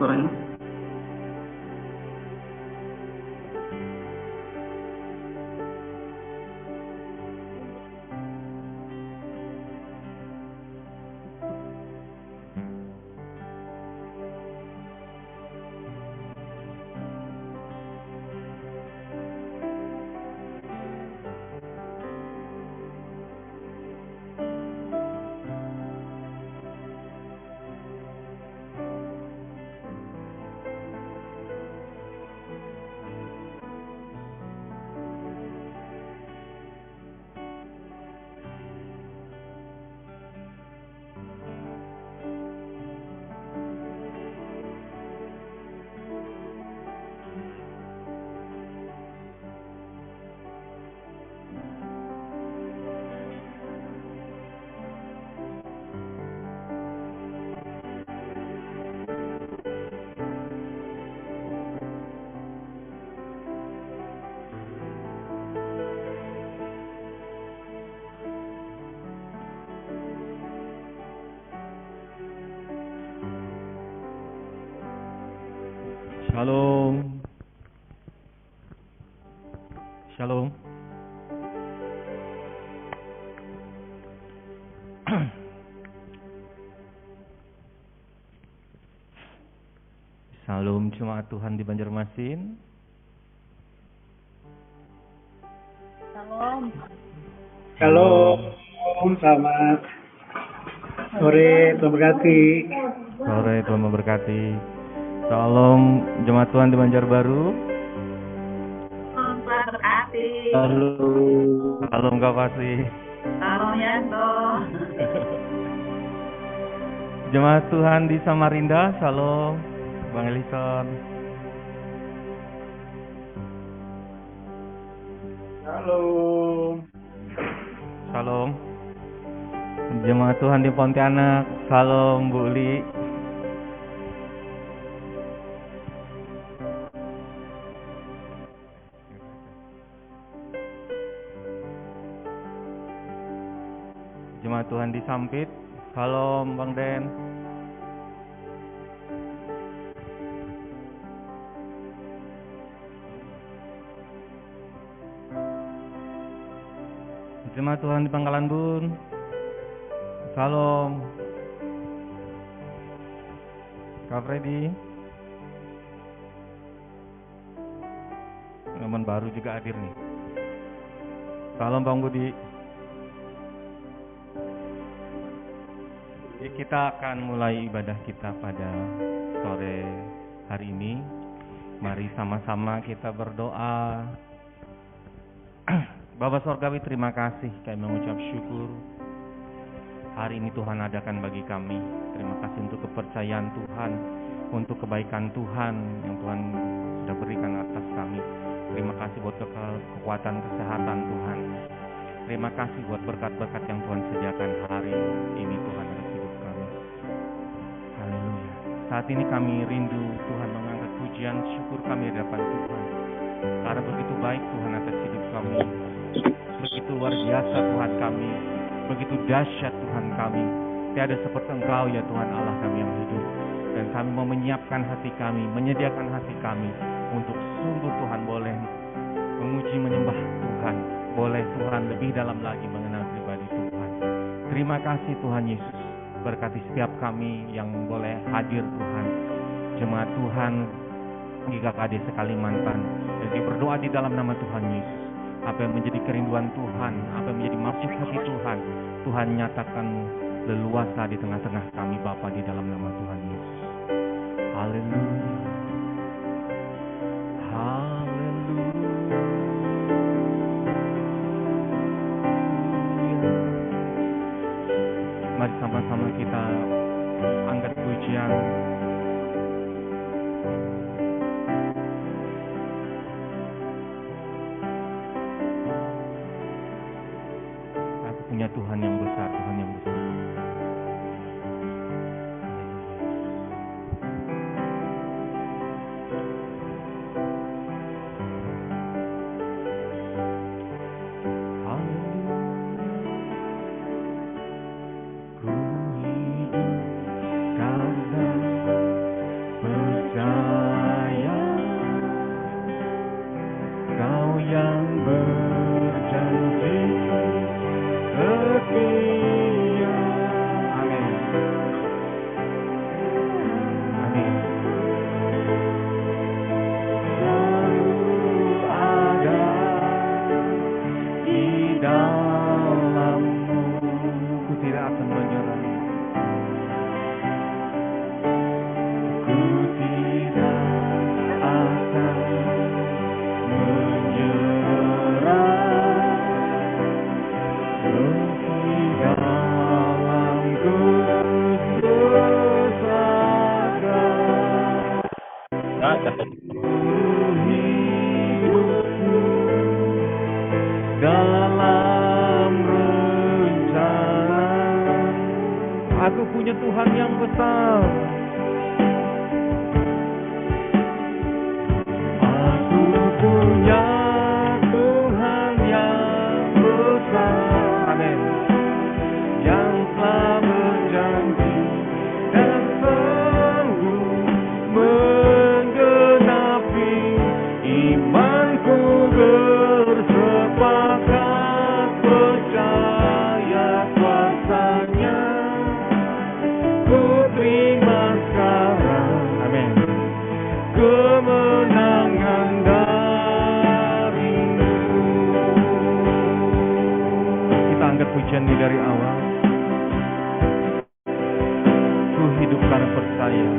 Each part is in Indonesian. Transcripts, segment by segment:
suaranya. Shalom. Shalom. Salam jemaat Tuhan di Banjarmasin. Shalom. Shalom, selamat sore, Tuhan berkati. Sore, Tuhan memberkati. Salam jemaat Tuhan di Banjarbaru. Tuhan berkati. Salam Kak Pasi. Salam Yanto. Jemaat Tuhan di Samarinda, salam Bang Elison. Shalom. Salam. Jemaat Tuhan di Pontianak, salam Bu Uli. Jemaat Tuhan di Sampit, salam Bang Den. Jemaat Tuhan di Pangkalan Bun, salam Kak Freddy. Teman baru juga hadir nih. Salam Bang Budi. Kita akan mulai ibadah kita pada sore hari ini. Mari sama-sama kita berdoa. Bapa Sorgawi, terima kasih kami mengucap syukur hari ini Tuhan adakan bagi kami. Terima kasih untuk kepercayaan Tuhan, untuk kebaikan Tuhan yang Tuhan sudah berikan atas kami. Terima kasih buat kekuatan kesehatan Tuhan. Terima kasih buat berkat-berkat yang Tuhan sediakan hari ini Tuhan atas hidup kami. Haleluya. Saat ini kami rindu Tuhan mengangkat pujian syukur kami di hadapan Tuhan. Karena begitu baik Tuhan atas hidup kami. Begitu luar biasa Tuhan kami. Begitu dahsyat Tuhan kami. Tiada seperti Engkau ya Tuhan Allah kami yang hidup. Dan kami mau menyiapkan hati kami, menyediakan hati kami untuk sungguh Tuhan boleh memuji menyembah Tuhan. Boleh Tuhan lebih dalam lagi mengenal pribadi Tuhan. Terima kasih Tuhan Yesus. Berkati setiap kami yang boleh hadir Tuhan. Jemaat Tuhan GKKD Sekalimantan. Jadi berdoa di dalam nama Tuhan Yesus. Apa yang menjadi kerinduan Tuhan, apa yang menjadi maksud hati Tuhan, Tuhan nyatakan leluasa di tengah-tengah kami Bapa di dalam nama Tuhan Yesus. Haleluya. Mari sama-sama kita angkat pujian. Aku punya Tuhan yang besar, Tuhan yang besar. Ku hidup karena Aku punya Tuhan yang besar. Aku punya Tuhan yang besar. Amin. Yang telah berjanji dan sanggup menggenapi imanku, bersepakat percaya kuasa-Nya. Ku terima sekarang, amin, kemenangan darimu. Kita angkat pujian ini dari awal. Ku hidup karena percaya.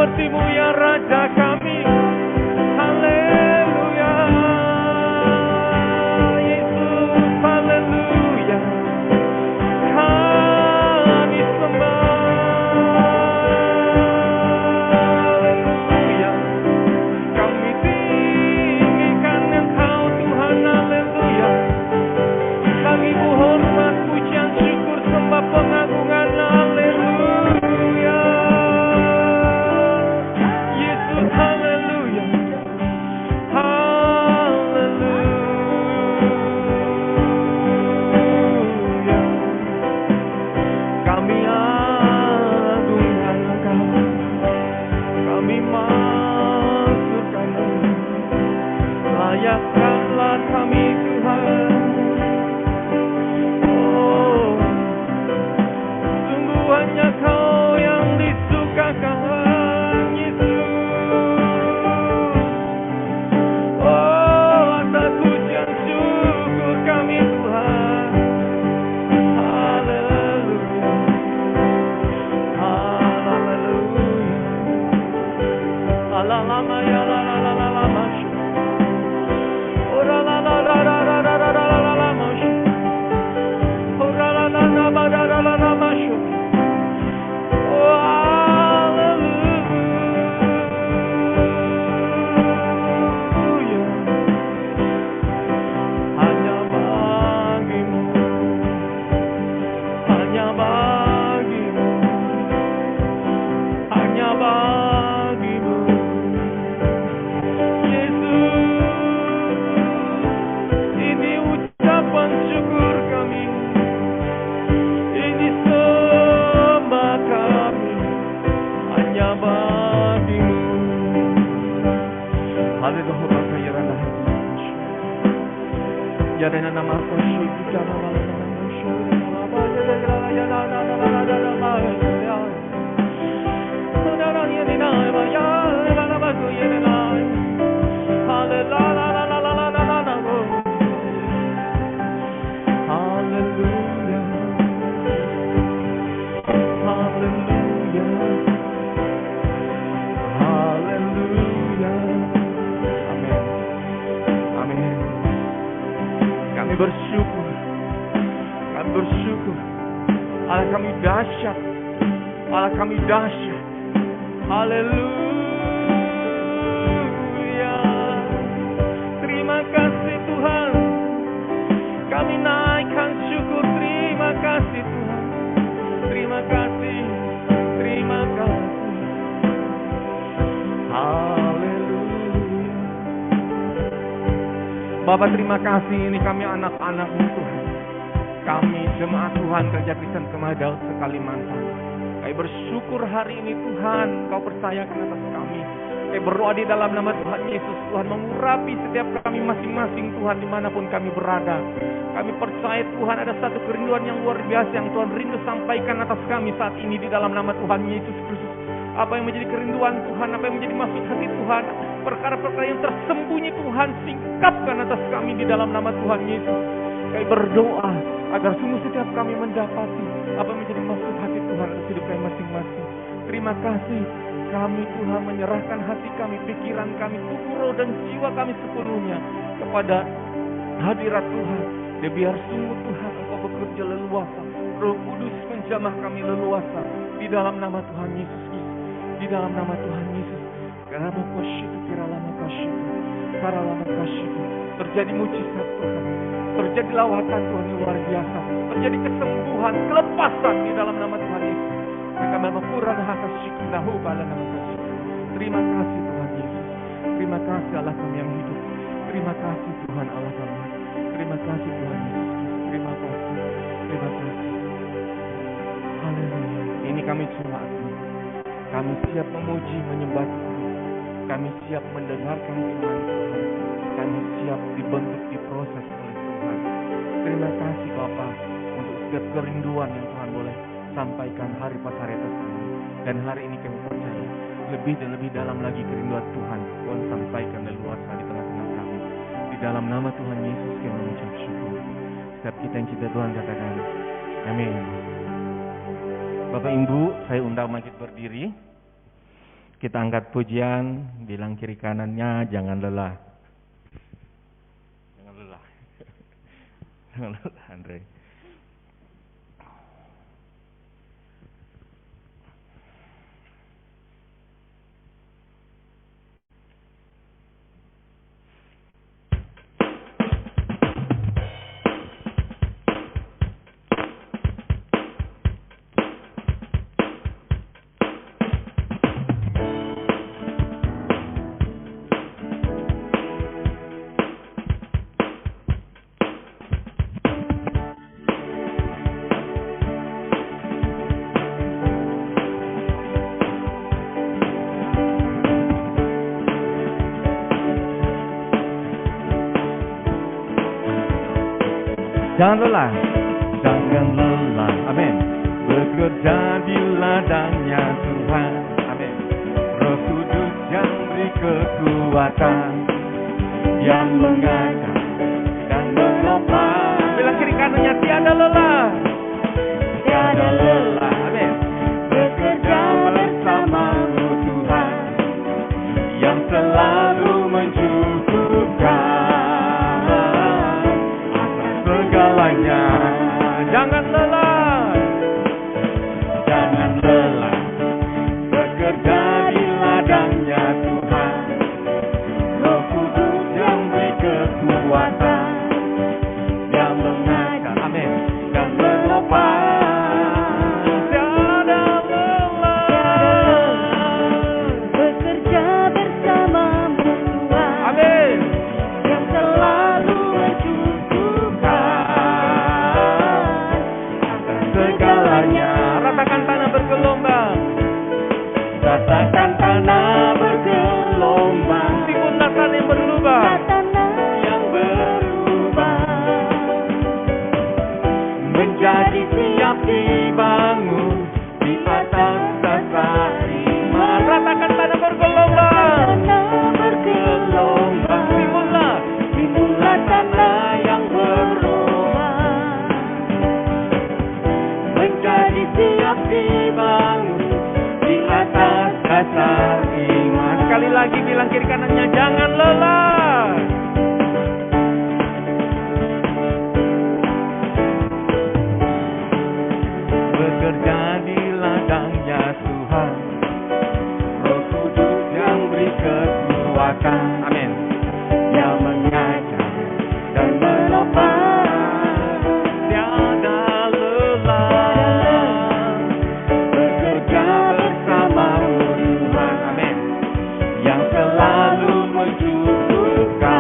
sepertimu ya Raja kami. hanya Kau yang disukakan Yesus. Oh, atas pujian syukur kami Tuhan. Haleluya, haleluya. Alalama ya la la la la la masya. Ora la la la la la la la la la la masya. Ora la la la la la la la la masya. Oh haleluya. Hanya bagimu, hanya bagimu, hanya bagimu. Ini ucapan syukur kami, ini sembah kami, hanya bagimu. Haleluya, ya Rabbi. Ya Rena nama Kau kita nama bersyukur. Allah kami dahsyat. Allah kami dahsyat. Haleluya. Terima kasih Tuhan. Kami naikkan syukur. Terima kasih Tuhan. Terima kasih. Terima kasih. Haleluya. Bapa, terima kasih. Ini kami anak-anak-Mu Tuhan. Kami jemaat Tuhan Gereja Kristen Kemah Daud Sekalimantan. Kami bersyukur hari ini Tuhan Kau percayakan atas kami. Kami berdoa di dalam nama Tuhan Yesus. Tuhan mengurapi setiap kami masing-masing Tuhan dimanapun kami berada. Kami percaya Tuhan ada satu kerinduan yang luar biasa yang Tuhan rindu sampaikan atas kami saat ini di dalam nama Tuhan Yesus Kristus. Apa yang menjadi kerinduan Tuhan, apa yang menjadi maksud hati Tuhan, perkara-perkara yang tersembunyi Tuhan singkapkan atas kami di dalam nama Tuhan Yesus. Kami berdoa agar sungguh setiap kami mendapati apa yang menjadi maksud hati Tuhan untuk hidup kami masing-masing. Terima kasih kami Tuhan menyerahkan hati kami, pikiran kami, tubuh, roh dan jiwa kami sepenuhnya kepada hadirat Tuhan. Dan biar sungguh Tuhan Engkau bekerja leluasa. Roh Kudus menjamah kami leluasa di dalam nama Tuhan Yesus Kristus. Di dalam nama Tuhan Yesus. Karena mengkasih, kiralama kasih, karalama kasih. Terjadi mujizat Tuhan. Terjadi lawatan Tuhan yang luar biasa. Terjadi kesembuhan, kelepasan di dalam nama Tuhan Yesus. Mereka memekuran hakasih, nahu bala nama kasih. Terima kasih Tuhan Yesus. Terima kasih Allah kami yang hidup. Terima kasih Tuhan Allah kami. Terima kasih Tuhan Yesus. Terima kasih. Terima kasih. Haleluya. Ini kami jemaat-Mu. Kami siap memuji, menyembah Tuhan. Kami siap mendengarkan firman Tuhan. Kami siap dibentuk, diproses oleh Tuhan. Terima kasih Bapa untuk setiap kerinduan yang Tuhan boleh sampaikan hari pas hari atas kami. Dan hari ini kami percaya lebih dan lebih dalam lagi kerinduan Tuhan sampaikan leluasa di tengah-tengah kami. Di dalam nama Tuhan Yesus kami mengucap syukur. Setiap kita yang cinta Tuhan katakan amin. Bapak Ibu, saya undang Majid berdiri. Kita angkat pujian, bilang kiri kanannya jangan lelah. Jangan lelah. Jangan lelah Andre. Jangan lelah, jangan lelah, amin. bekerja di ladangnya Tuhan. Amin. Roh Kudus yang beri kekuatan, yang mengajar dan menopang. Bilang kiri kanannya, tiada lelah, tiada lelah. Amin. Bekerja bersamamu Tuhan, yang selalu mencukupkan atas segalanya. Jangan lelah, jangan lelah, bekerja di ladangnya Tuhan. Roh Kudus yang beri kekuatan, yang mengajar, amin, dan menopang. Tiada lelah, bekerja bersamamu Tuhan, amin, yang selalu mencukupkan atas segalanya. Rasakan tanah bergelombang, rasakan tanah bergelombang. Timbullah tanah yang berlubang, tanah yang berubah menjadi siap dibangun di atas dasar iman. Rasakan tanah bergelombang, bergelombang. Timbullah tanah yang berubah menjadi siap dibangun di atas dasar iman. Sekali lagi bilang kiri kanannya, jangan lelah. Bekerja di ladangnya Tuhan, Roh Kudus yang beri kekuatan, amin, yang mengajar dan menopang. Tiada lelah, bekerja bersamamu Tuhan, amin, yang selalu mencukupkan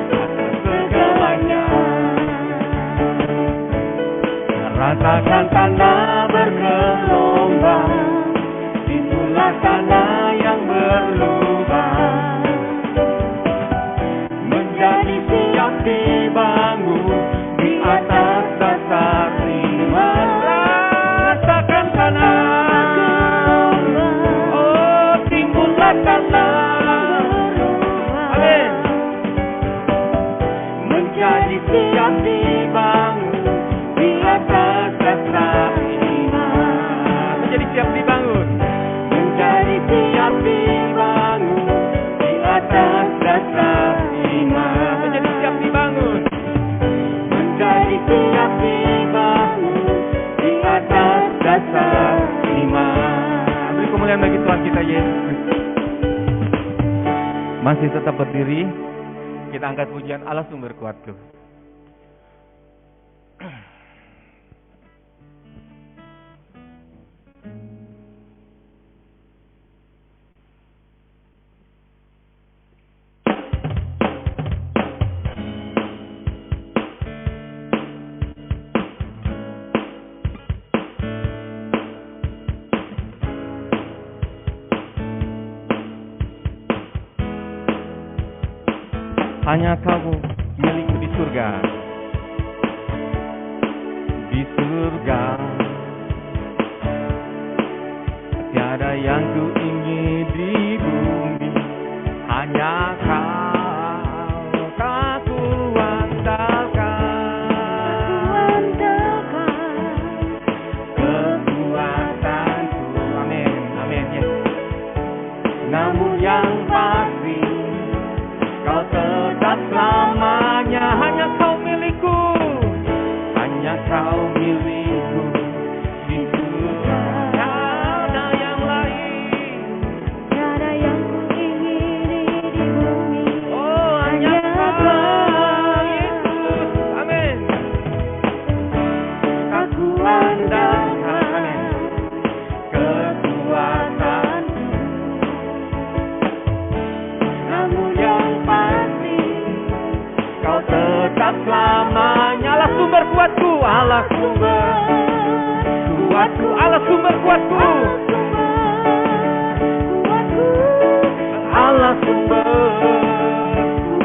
atas segalanya. Rasakan tanah bergelombang, itulah tanah yang berlubang menjadi siap dibangun di atas dasar iman. Rasakan tanah, oh timbullah tanah, amin, menjadi siap dibangun di atas dasar iman. Menjadi siap dibangun, menjadi siap dibangun di atas dasar iman. Menjadi siap dibangun, menjadi siap dibangun di atas dasar iman. Beri kemuliaan bagi Tuhan kita Yesus. Masih tetap berdiri, kita angkat pujian Allah sumber kuatku. Hanya kamu milikku di surga, di surga. Tiada yang ku ingin di bumi, hanya kau tak kuandalkan. Kekuatanku, amin, amin, yes. Namun yang pasti kau tetap selamanya. Hanya kau milikku, hanya kau milikku di surga. Tiada yang lain, tiada yang ku ingini di bumi, oh hanya kau Yesus, amin. Aku andalkan, amin, kekuatanmu. Namun yang pasti kau tetap selamanya. Allah sumber kuatku, Allah sumber kuatku, Allah sumber kuatku, Allah sumber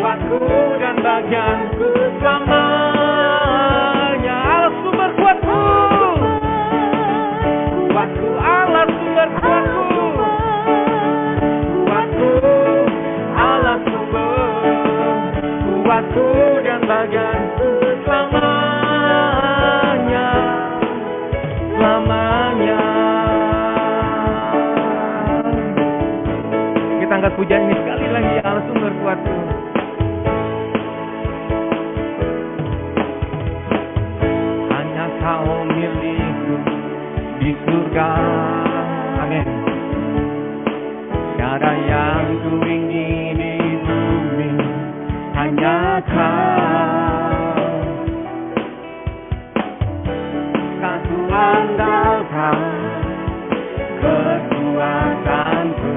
kuatku dan bagianku selamanya. Allah sumber kuatku, angkat pujian ini sekali lagi, ya Allah sumber kuatku. Hanya Kau milikku di surga. Amin. Tiada yang ku ingin di bumi, hanya Kau. Tak ku andalkan kekuatanku,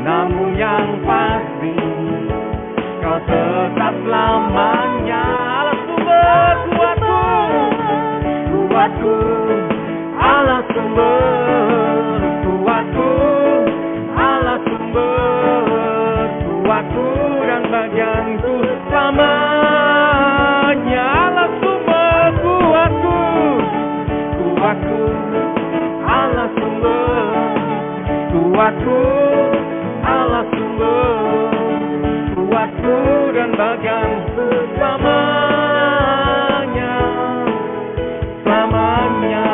namun yang pasti Kau tetap selamanya. Allah sumber kuatku, kuatku, Allah sumber kuatku, Allah sumber kuatku dan bagianku selamanya. Allah sumber kuatku, kuatku, Allah sumber kuatku, Allah sumber kuatku dan bagianku selamanya, selamanya,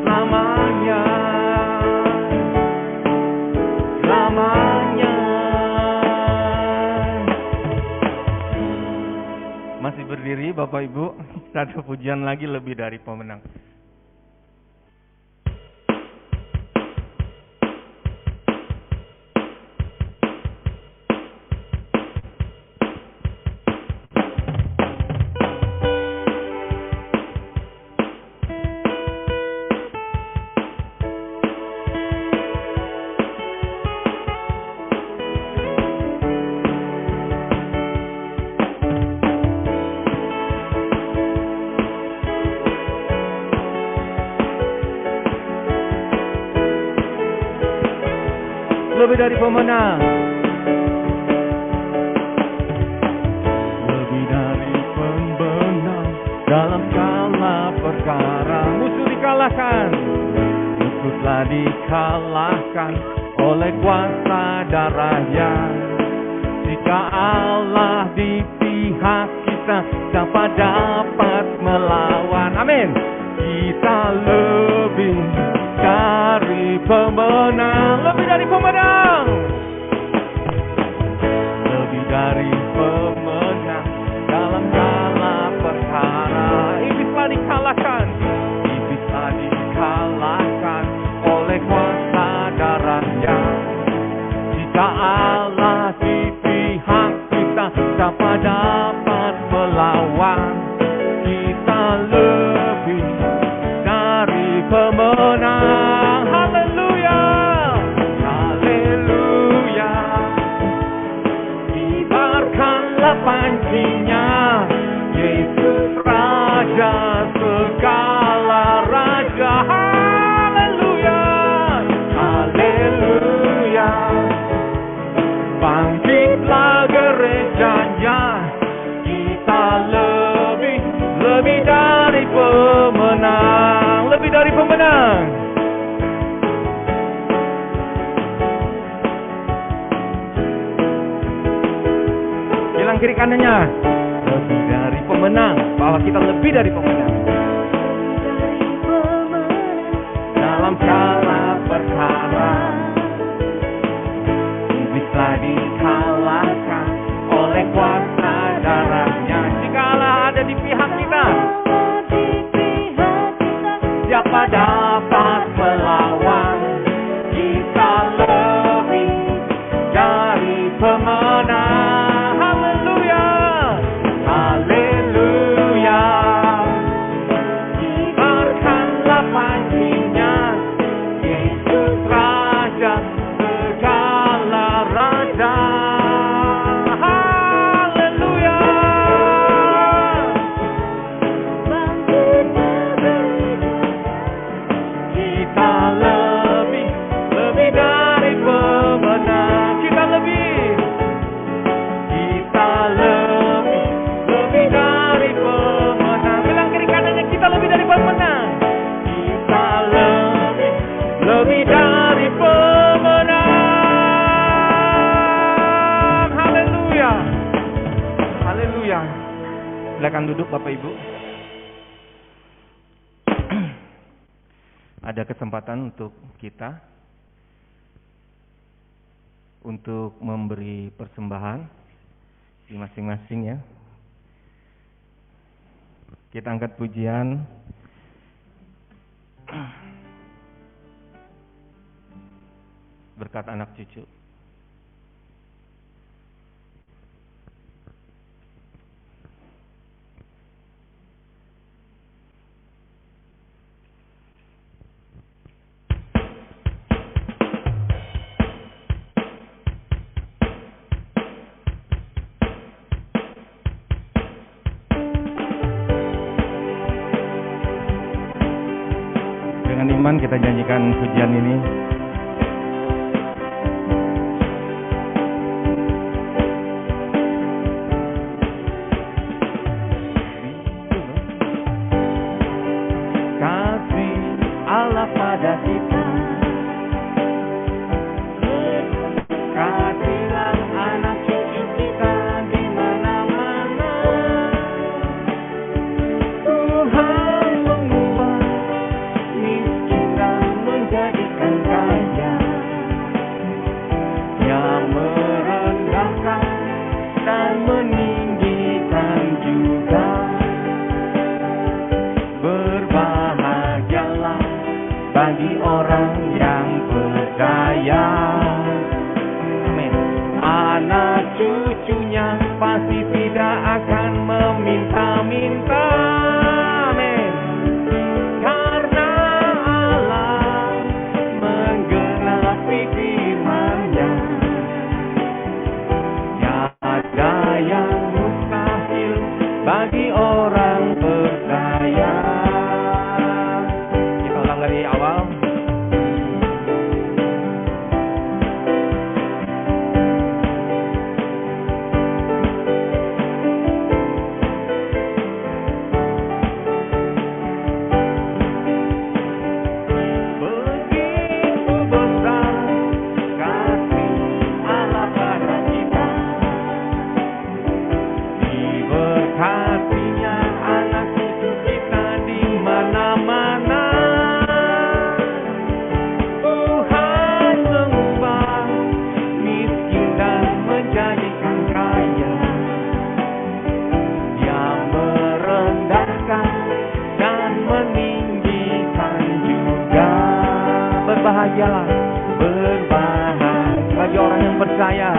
selamanya, selamanya. Masih berdiri Bapak Ibu, satu pujian lagi, lebih dari pemenang. Lebih dari pemenang, lebih dari pembenang dalam segala perkara. Musuh dikalahkan, musuh telah dikalahkan oleh kuasa darahnya. Jika Allah di pihak kita, siapa dapat melawan? Amin. Kita lebih dari pemenang, lebih dari pemenang, lebih dari pemenang dalam segala perkara. Iblis telah dikalahkan, iblis telah dikalahkan oleh kuasa darahnya. Jika Allah di pihak kita, siapa dapat melawan? Kita lebih dari pemenang. Haleluya, haleluya. Kibarkanlah pancinya, Yesus Raja segala raja. Haleluya, haleluya. Bangkitlah gerejanya, kita lebih dari pemenang, lebih dari pemenang. Bilang kiri kanannya, lebih dari pemenang, bahwa kita lebih dari pemenang dalam segala perkara. Iblis telah dikalahkan oleh kuasa darahnya. Jikalau ada di pihak kita, siapa dapat melawan? Kita lebih dari pemenang. Haleluya, haleluya. Kibarkanlah pancinya, Yesus Raja segala raja. Haleluya. Kita lebih dari pemenang. Kita lebih dari pemenang. Bilang kiri kanannya, kita lebih dari pemenang. Kita lebih dari pemenang. Haleluya, haleluya. Silakan duduk Bapak Ibu. ada kesempatan untuk kita untuk memberi persembahan di masing-masing ya. Kita angkat pujian berkat anak cucu. Dengan iman kita janjikan pujian ini. Kasih Allah pada kita, kasihlah anak cucu kita di mana-mana. Tuhan mengubah miskin dan menjadikan kaya, yang merendahkan dan meninggikan juga. Berbahagialah bagi orang yang percaya. Amin. Anak cucunya pasti tidak akan meminta-minta. Amin. Karena Allah menggenapi firman-Nya. Tiada yang mustahil bagi orang percaya. Kita ulang dari awal. Begitu besar kasih Allah pada kita, diberkatinya anak cucu kita di mana-mana. Tuhan mengubah miskin dan menjadikan kaya, yang merendahkan dan meninggikan juga. Berbahagialah, berbahagia bagi orang yang percaya.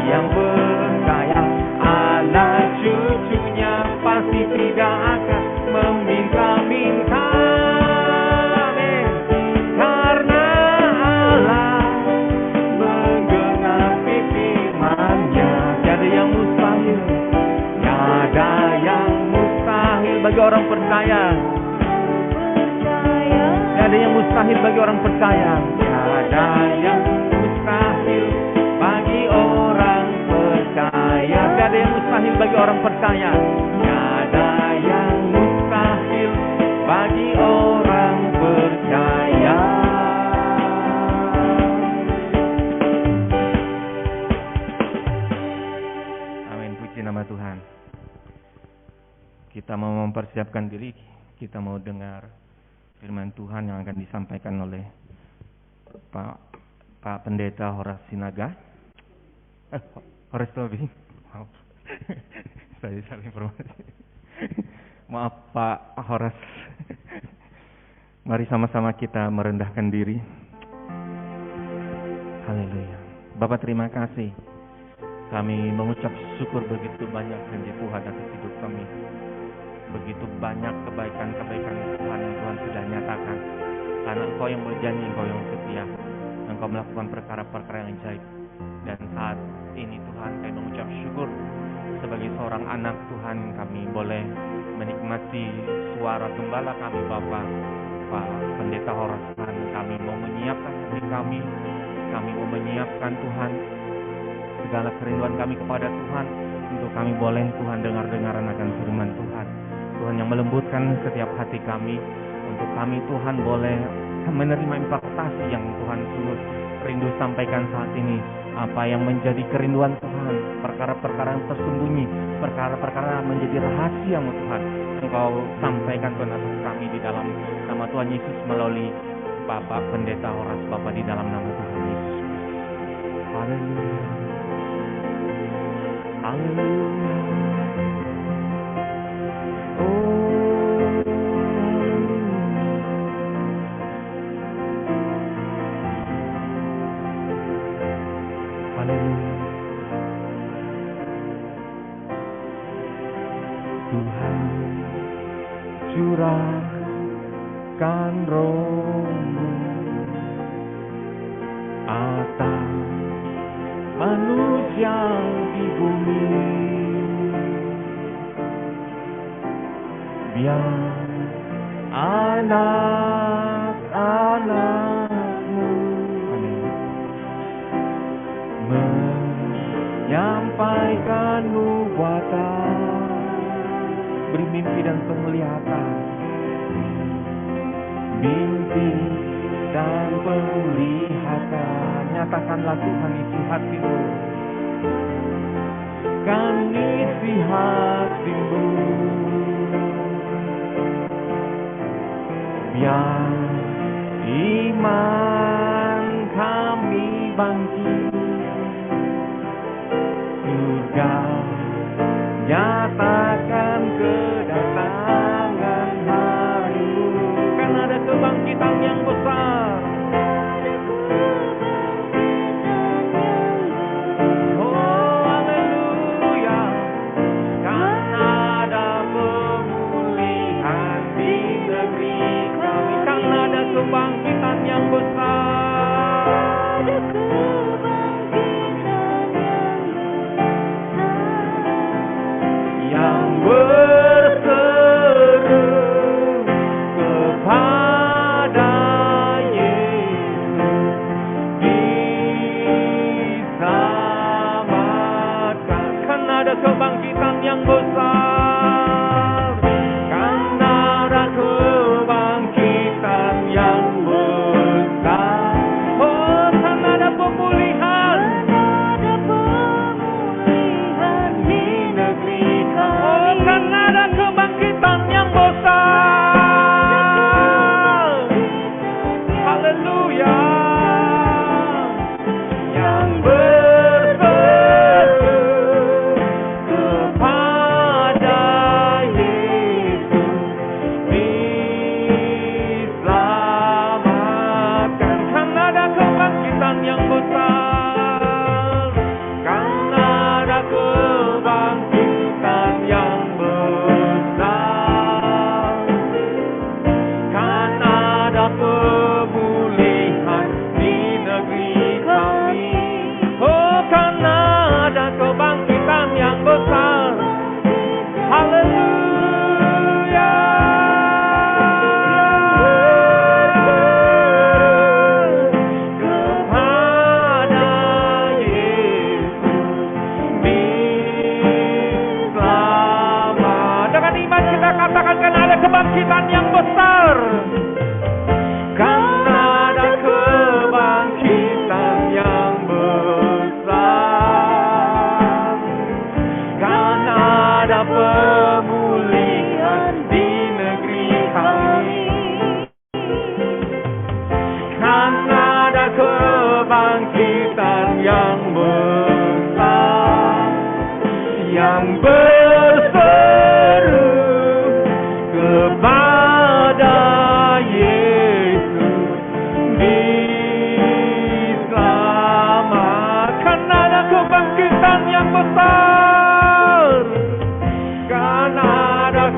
Yang percaya anak cucunya pasti tidak akan meminta-minta. Amin. Karena Allah menggenapi firman-Nya. Tiada yang mustahil, tiada yang mustahil bagi orang percaya. Tiada yang mustahil bagi orang percaya. Tiada yang mustahil bagi orang percaya. Tiada yang mustahil bagi orang percaya. Tiada yang mustahil bagi orang percaya. Amin. Puji nama Tuhan. Kita mau mempersiapkan diri. Kita mau dengar firman Tuhan yang akan disampaikan oleh Pak Pendeta Horas Sinaga. Horas Tobi. Maaf. Saya salah informasi. Maaf Pak Horas. Mari sama-sama kita merendahkan diri. Haleluya. Bapak terima kasih. Kami mengucap syukur begitu banyak janji Tuhan atas hidup kami. Begitu banyak kebaikan-kebaikan Tuhan yang Tuhan sudah nyatakan. Karena Engkau yang berjanji, Engkau yang setia. Engkau melakukan perkara-perkara yang ajaib. Dan saat ini Tuhan kami mengucap syukur sebagai seorang anak Tuhan, kami boleh menikmati suara gembala kami Bapak Pak Pendeta Horas. Kami mau menyiapkan hati kami mau menyiapkan Tuhan segala kerinduan kami kepada Tuhan, untuk kami boleh Tuhan dengar-dengaran akan firman Tuhan. Tuhan yang melembutkan setiap hati kami, untuk kami Tuhan boleh menerima impartasi yang Tuhan sungguh rindu sampaikan saat ini. Apa yang menjadi kerinduan Tuhan, perkara-perkara yang tersembunyi, perkara-perkara yang menjadi rahasia Tuhan. Engkau sampaikan Tuhan atas kami di dalam nama Tuhan Yesus melalui Bapak Pendeta Horas Bapak di dalam nama Tuhan Yesus. Haleluya. Haleluya. Haleluya. Tuhan curahkan Roh-Mu atas manusia di bumi, biar anak-anak-Mu menyampaikan nubuatan, beri mimpi dan penglihatan, mimpi dan penglihatan. Nyatakanlah Tuhan isi hatimu, kan isi hatimu, biar iman kami bangkit, surga nyatakan kedatangan hari-Mu. Kan ada kebangkitan yang besar. Oh haleluya. Kan ada pemulihan di negeri kami. Kan ada kebangkitan yang besar. Yang berseru kepada Yesus diselamatkan. Kan ada kebangkitan yang besar. Kan ada kebangkitan yang besar. Oh, kan ada pemulihan. Kan ada kebangkitan yang besar. Haleluya. Yang berseru kepada Yesus diselamatkan. Kan ada kebangkitan yang besar. Kan ada kebangkitan yang besar. Kan ada pemulihan di negeri kami. Oh, kan ada kebangkitan yang besar. Haleluya. Kepada Yesus diselamat. Dengan iman kita katakan kan ada kebangkitan yang besar. Kan ada kebangkitan yang besar. Kan ada pemulihan di negeri kami. Kan ada kebangkitan yang besar. Yang berseru kepada Yesus diselamatkan. Ada kebangkitan yang besar. Kan ada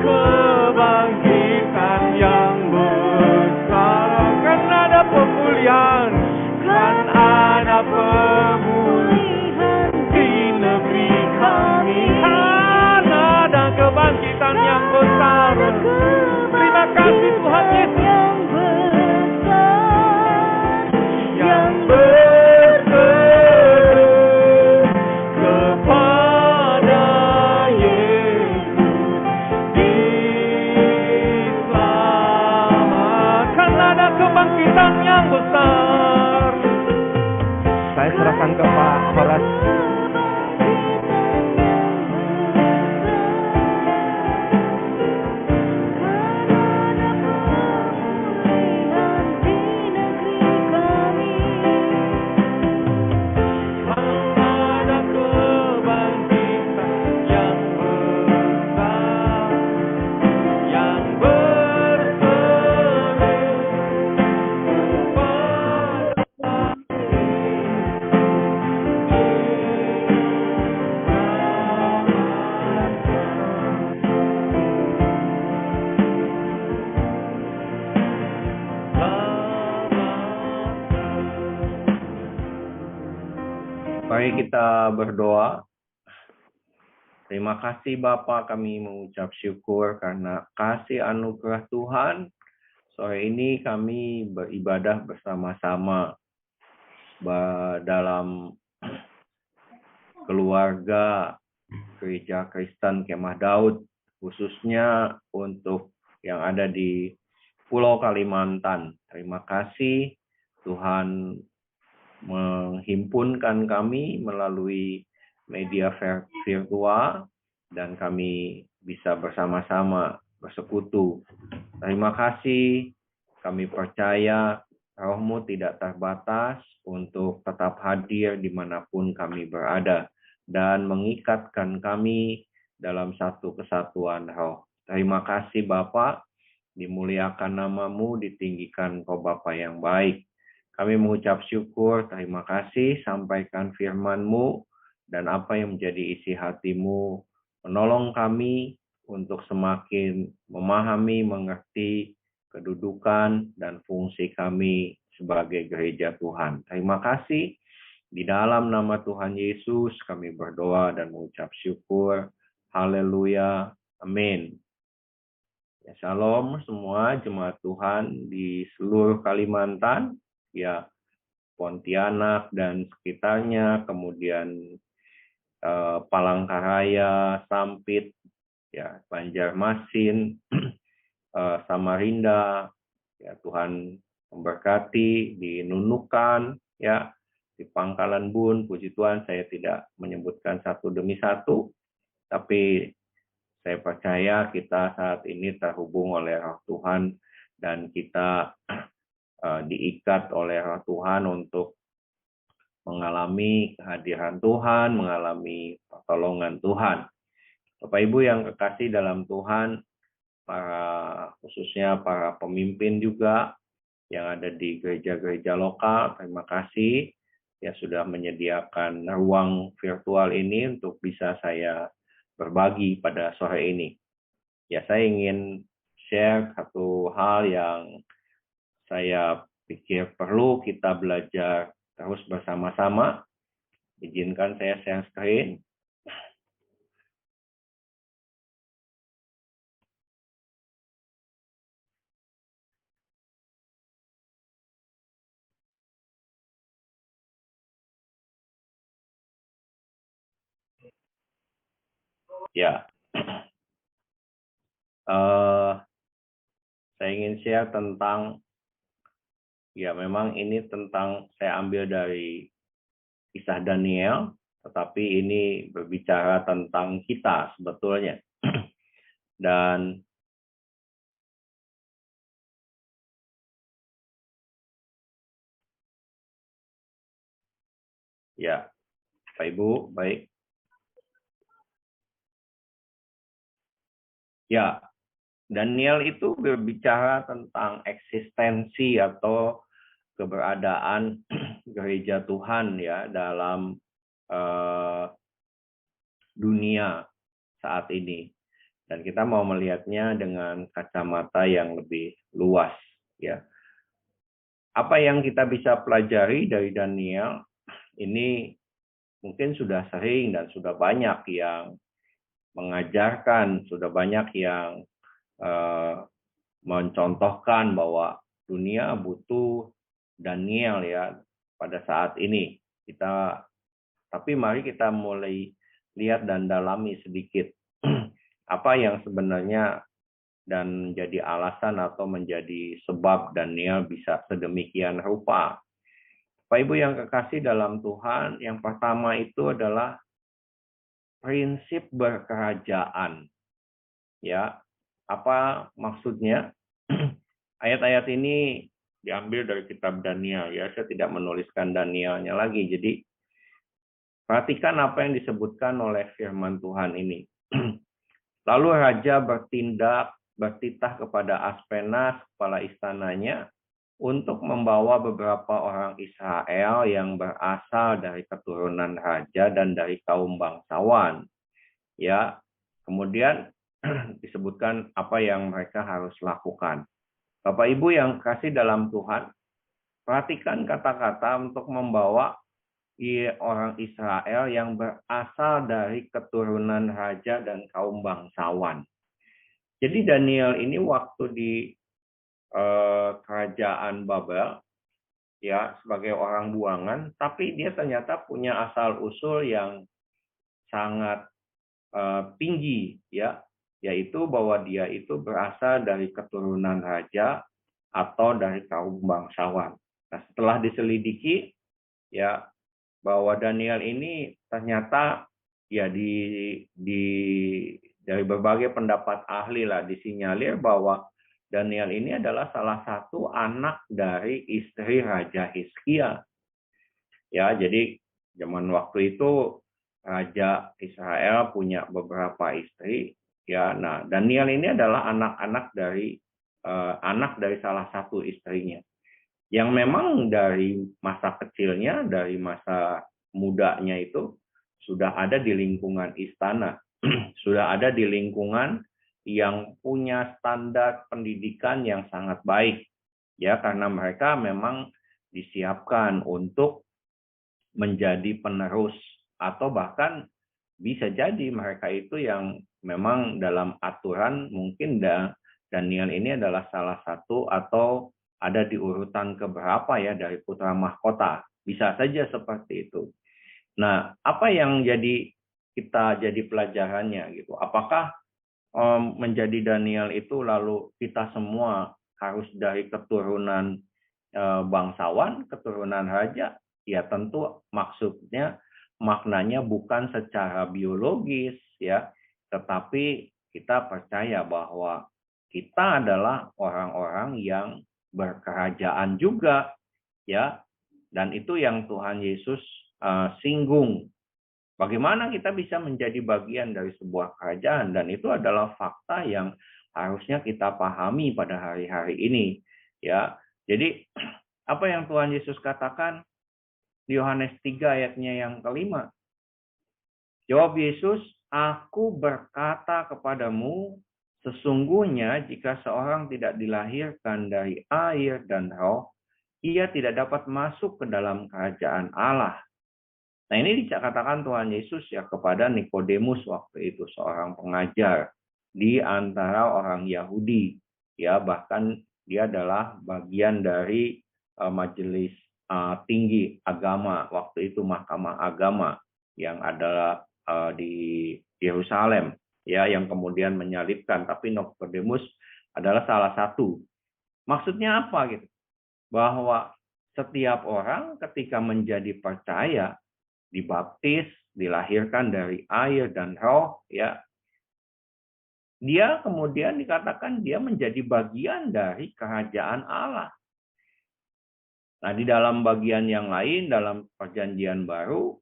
Mari kita berdoa. Terima kasih Bapa, kami mengucap syukur karena kasih anugerah Tuhan. Sore ini kami beribadah bersama-sama dalam keluarga Gereja Kristen Kemah Daud, khususnya untuk yang ada di Pulau Kalimantan. Terima kasih Tuhan menghimpunkan kami melalui media virtual dan kami bisa bersama-sama bersekutu. Terima kasih, kami percaya Roh-Mu tidak terbatas untuk tetap hadir dimanapun kami berada dan mengikatkan kami dalam satu kesatuan roh. Terima kasih Bapa, dimuliakan nama-Mu, ditinggikan Kau Bapa yang baik. Kami mengucap syukur, terima kasih, sampaikan firman-Mu dan apa yang menjadi isi hati-Mu, menolong kami untuk semakin memahami, mengerti kedudukan dan fungsi kami sebagai gereja Tuhan. Terima kasih, di dalam nama Tuhan Yesus kami berdoa dan mengucap syukur. Haleluya, amin. Ya, shalom semua jemaat Tuhan di seluruh Kalimantan, ya Pontianak dan sekitarnya, kemudian Palangkaraya, Sampit, ya Banjarmasin, Samarinda, ya Tuhan memberkati di Nunukan, ya di Pangkalan Bun. Puji Tuhan, saya tidak menyebutkan satu demi satu, tapi saya percaya kita saat ini terhubung oleh Roh Tuhan dan kita diikat oleh Roh Tuhan untuk mengalami kehadiran Tuhan, mengalami pertolongan Tuhan. Bapak Ibu yang kekasih dalam Tuhan, khususnya para pemimpin juga yang ada di gereja-gereja lokal, terima kasih ya sudah menyediakan ruang virtual ini untuk bisa saya berbagi pada sore ini. Ya, saya ingin share satu hal yang saya pikir perlu kita belajar terus bersama-sama. Izinkan saya share screen. Ya, saya ingin share tentang, ya memang ini tentang, saya ambil dari kisah Daniel, tetapi ini berbicara tentang kita sebetulnya. Dan ya, Pak Ibu, baik. Ya, Daniel itu berbicara tentang eksistensi atau keberadaan gereja Tuhan ya dalam dunia saat ini. Dan kita mau melihatnya dengan kacamata yang lebih luas ya. Apa yang kita bisa pelajari dari Daniel ini mungkin sudah sering dan sudah banyak yang mengajarkan, sudah banyak yang mencontohkan bahwa dunia butuh Daniel ya pada saat ini. Tapi mari kita mulai lihat dan dalami sedikit apa yang sebenarnya dan menjadi alasan atau menjadi sebab Daniel bisa sedemikian rupa. Bapak Ibu yang kekasih dalam Tuhan, yang pertama itu adalah prinsip berkerajaan. Ya, apa maksudnya? Ayat-ayat ini diambil dari kitab Daniel ya. Saya tidak menuliskan Danielnya lagi. Jadi perhatikan apa yang disebutkan oleh firman Tuhan ini. Lalu raja bertitah kepada Aspenas, kepala istananya, untuk membawa beberapa orang Israel yang berasal dari keturunan raja dan dari kaum bangsawan. Ya, kemudian disebutkan apa yang mereka harus lakukan. Bapak Ibu yang kasih dalam Tuhan, perhatikan kata-kata untuk membawa orang Israel yang berasal dari keturunan raja dan kaum bangsawan. Jadi Daniel ini waktu di kerajaan Babel, ya, sebagai orang buangan, tapi dia ternyata punya asal usul yang sangat tinggi, ya, yaitu bahwa dia itu berasal dari keturunan raja atau dari kaum bangsawan. Nah, setelah diselidiki, ya, bahwa Daniel ini ternyata ya dari berbagai pendapat ahli lah disinyalir bahwa Daniel ini adalah salah satu anak dari istri Raja Hizkia. Ya, jadi zaman waktu itu Raja Israel punya beberapa istri. Ya, nah Daniel ini adalah anak dari salah satu istrinya. Yang memang dari masa kecilnya, dari masa mudanya itu sudah ada di lingkungan istana, sudah ada di lingkungan yang punya standar pendidikan yang sangat baik, ya, karena mereka memang disiapkan untuk menjadi penerus atau bahkan bisa jadi mereka itu yang memang dalam aturan mungkin Daniel ini adalah salah satu atau ada di urutan keberapa ya dari putra mahkota. Bisa saja seperti itu. Nah, apa yang kita jadi pelajarannya gitu? Apakah menjadi Daniel itu lalu kita semua harus dari keturunan bangsawan, keturunan raja? Ya tentu maknanya bukan secara biologis ya, tetapi kita percaya bahwa kita adalah orang-orang yang berkerajaan juga, ya, dan itu yang Tuhan Yesus singgung. Bagaimana kita bisa menjadi bagian dari sebuah kerajaan, dan itu adalah fakta yang harusnya kita pahami pada hari-hari ini, ya. Jadi apa yang Tuhan Yesus katakan di Yohanes 3 ayatnya yang kelima? Jawab Yesus, "Aku berkata kepadamu, sesungguhnya jika seorang tidak dilahirkan dari air dan roh, ia tidak dapat masuk ke dalam kerajaan Allah." Nah, ini dikatakan Tuhan Yesus ya kepada Nikodemus waktu itu, seorang pengajar di antara orang Yahudi. Ya, bahkan dia adalah bagian dari majelis tinggi agama waktu itu, mahkamah agama yang adalah di Yerusalem. Ya, yang kemudian menyalibkan, tapi Nikodemus adalah salah satu. Maksudnya apa gitu? Bahwa setiap orang ketika menjadi percaya, dibaptis, dilahirkan dari air dan roh, ya, dia kemudian dikatakan dia menjadi bagian dari kerajaan Allah. Nah, di dalam bagian yang lain, dalam perjanjian baru,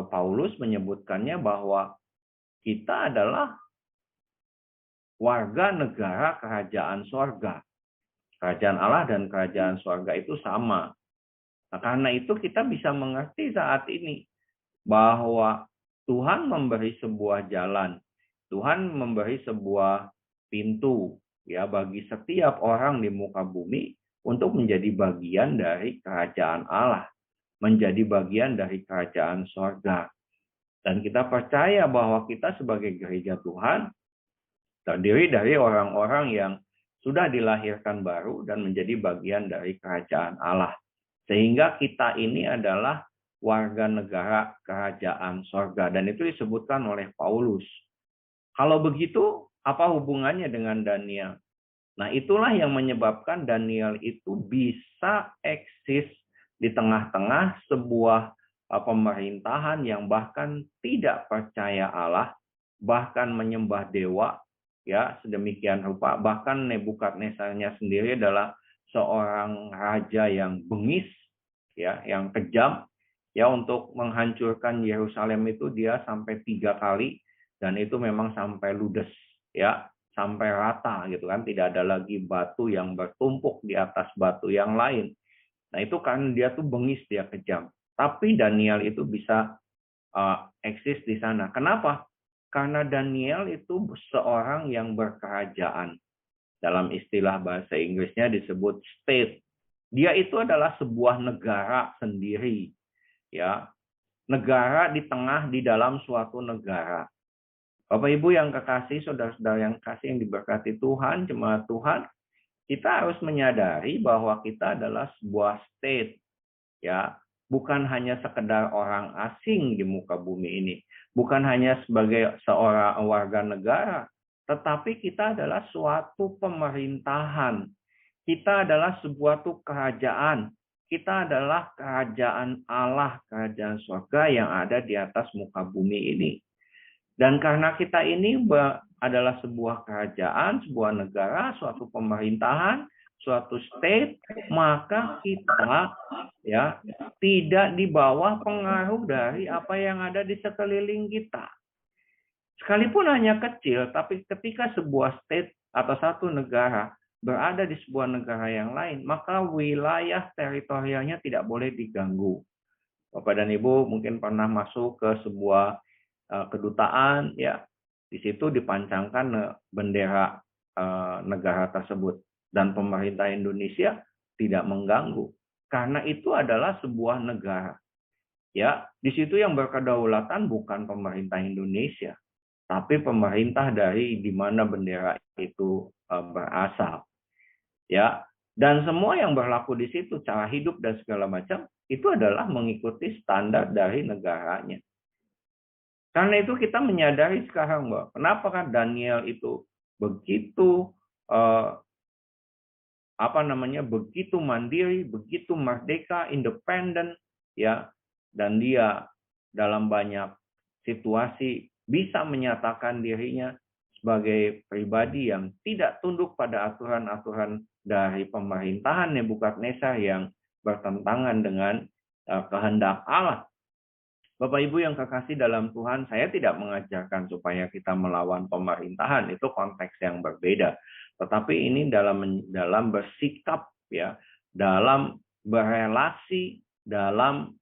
Paulus menyebutkannya bahwa kita adalah warga negara kerajaan sorga. Kerajaan Allah dan kerajaan sorga itu sama. Nah, karena itu kita bisa mengerti saat ini bahwa Tuhan memberi sebuah jalan. Tuhan memberi sebuah pintu ya bagi setiap orang di muka bumi untuk menjadi bagian dari kerajaan Allah, menjadi bagian dari kerajaan sorga. Dan kita percaya bahwa kita sebagai gereja Tuhan terdiri dari orang-orang yang sudah dilahirkan baru dan menjadi bagian dari kerajaan Allah. Sehingga kita ini adalah warga negara kerajaan sorga. Dan itu disebutkan oleh Paulus. Kalau begitu, apa hubungannya dengan Daniel? Nah, itulah yang menyebabkan Daniel itu bisa eksis di tengah-tengah sebuah pemerintahan yang bahkan tidak percaya Allah, bahkan menyembah dewa, ya sedemikian rupa. Bahkan Nebukadnezarnya sendiri adalah seorang raja yang bengis, ya, yang kejam, ya, untuk menghancurkan Yerusalem itu dia sampai 3 kali, dan itu memang sampai ludes, ya, sampai rata gitu kan, tidak ada lagi batu yang bertumpuk di atas batu yang lain. Nah, itu kan dia tuh bengis, dia kejam. Tapi Daniel itu bisa eksis di sana. Kenapa? Karena Daniel itu seorang yang berkerajaan. Dalam istilah bahasa Inggrisnya disebut state. Dia itu adalah sebuah negara sendiri. Ya, negara di dalam suatu negara. Bapak Ibu yang kekasih, saudara-saudara yang kasih yang diberkati Tuhan, jemaat Tuhan, kita harus menyadari bahwa kita adalah sebuah state, ya, bukan hanya sekedar orang asing di muka bumi ini, bukan hanya sebagai seorang warga negara, tetapi kita adalah suatu pemerintahan. Kita adalah sebuah kerajaan. Kita adalah kerajaan Allah, kerajaan surga yang ada di atas muka bumi ini. Dan karena kita ini adalah sebuah kerajaan, sebuah negara, suatu pemerintahan, suatu state, maka kita ya tidak di bawah pengaruh dari apa yang ada di sekeliling kita. Sekalipun hanya kecil, tapi ketika sebuah state atau satu negara berada di sebuah negara yang lain, maka wilayah teritorialnya tidak boleh diganggu. Bapak dan Ibu mungkin pernah masuk ke sebuah kedutaan, ya, di situ dipancangkan bendera negara tersebut dan pemerintah Indonesia tidak mengganggu karena itu adalah sebuah negara, ya. Di situ yang berkedaulatan bukan pemerintah Indonesia, tapi pemerintah dari di mana bendera itu berasal, ya. Dan semua yang berlaku di situ, cara hidup dan segala macam, itu adalah mengikuti standar dari negaranya. Karena itu kita menyadari sekarang bahwa kenapa kan Daniel itu begitu begitu mandiri, begitu merdeka, independen, ya, dan dia dalam banyak situasi bisa menyatakan dirinya sebagai pribadi yang tidak tunduk pada aturan-aturan dari pemerintahan Nebukadnezar yang bertentangan dengan kehendak Allah. Bapak Ibu yang kekasih dalam Tuhan, saya tidak mengajarkan supaya kita melawan pemerintahan, itu konteks yang berbeda. Tetapi ini dalam bersikap, ya, dalam berelasi, dalam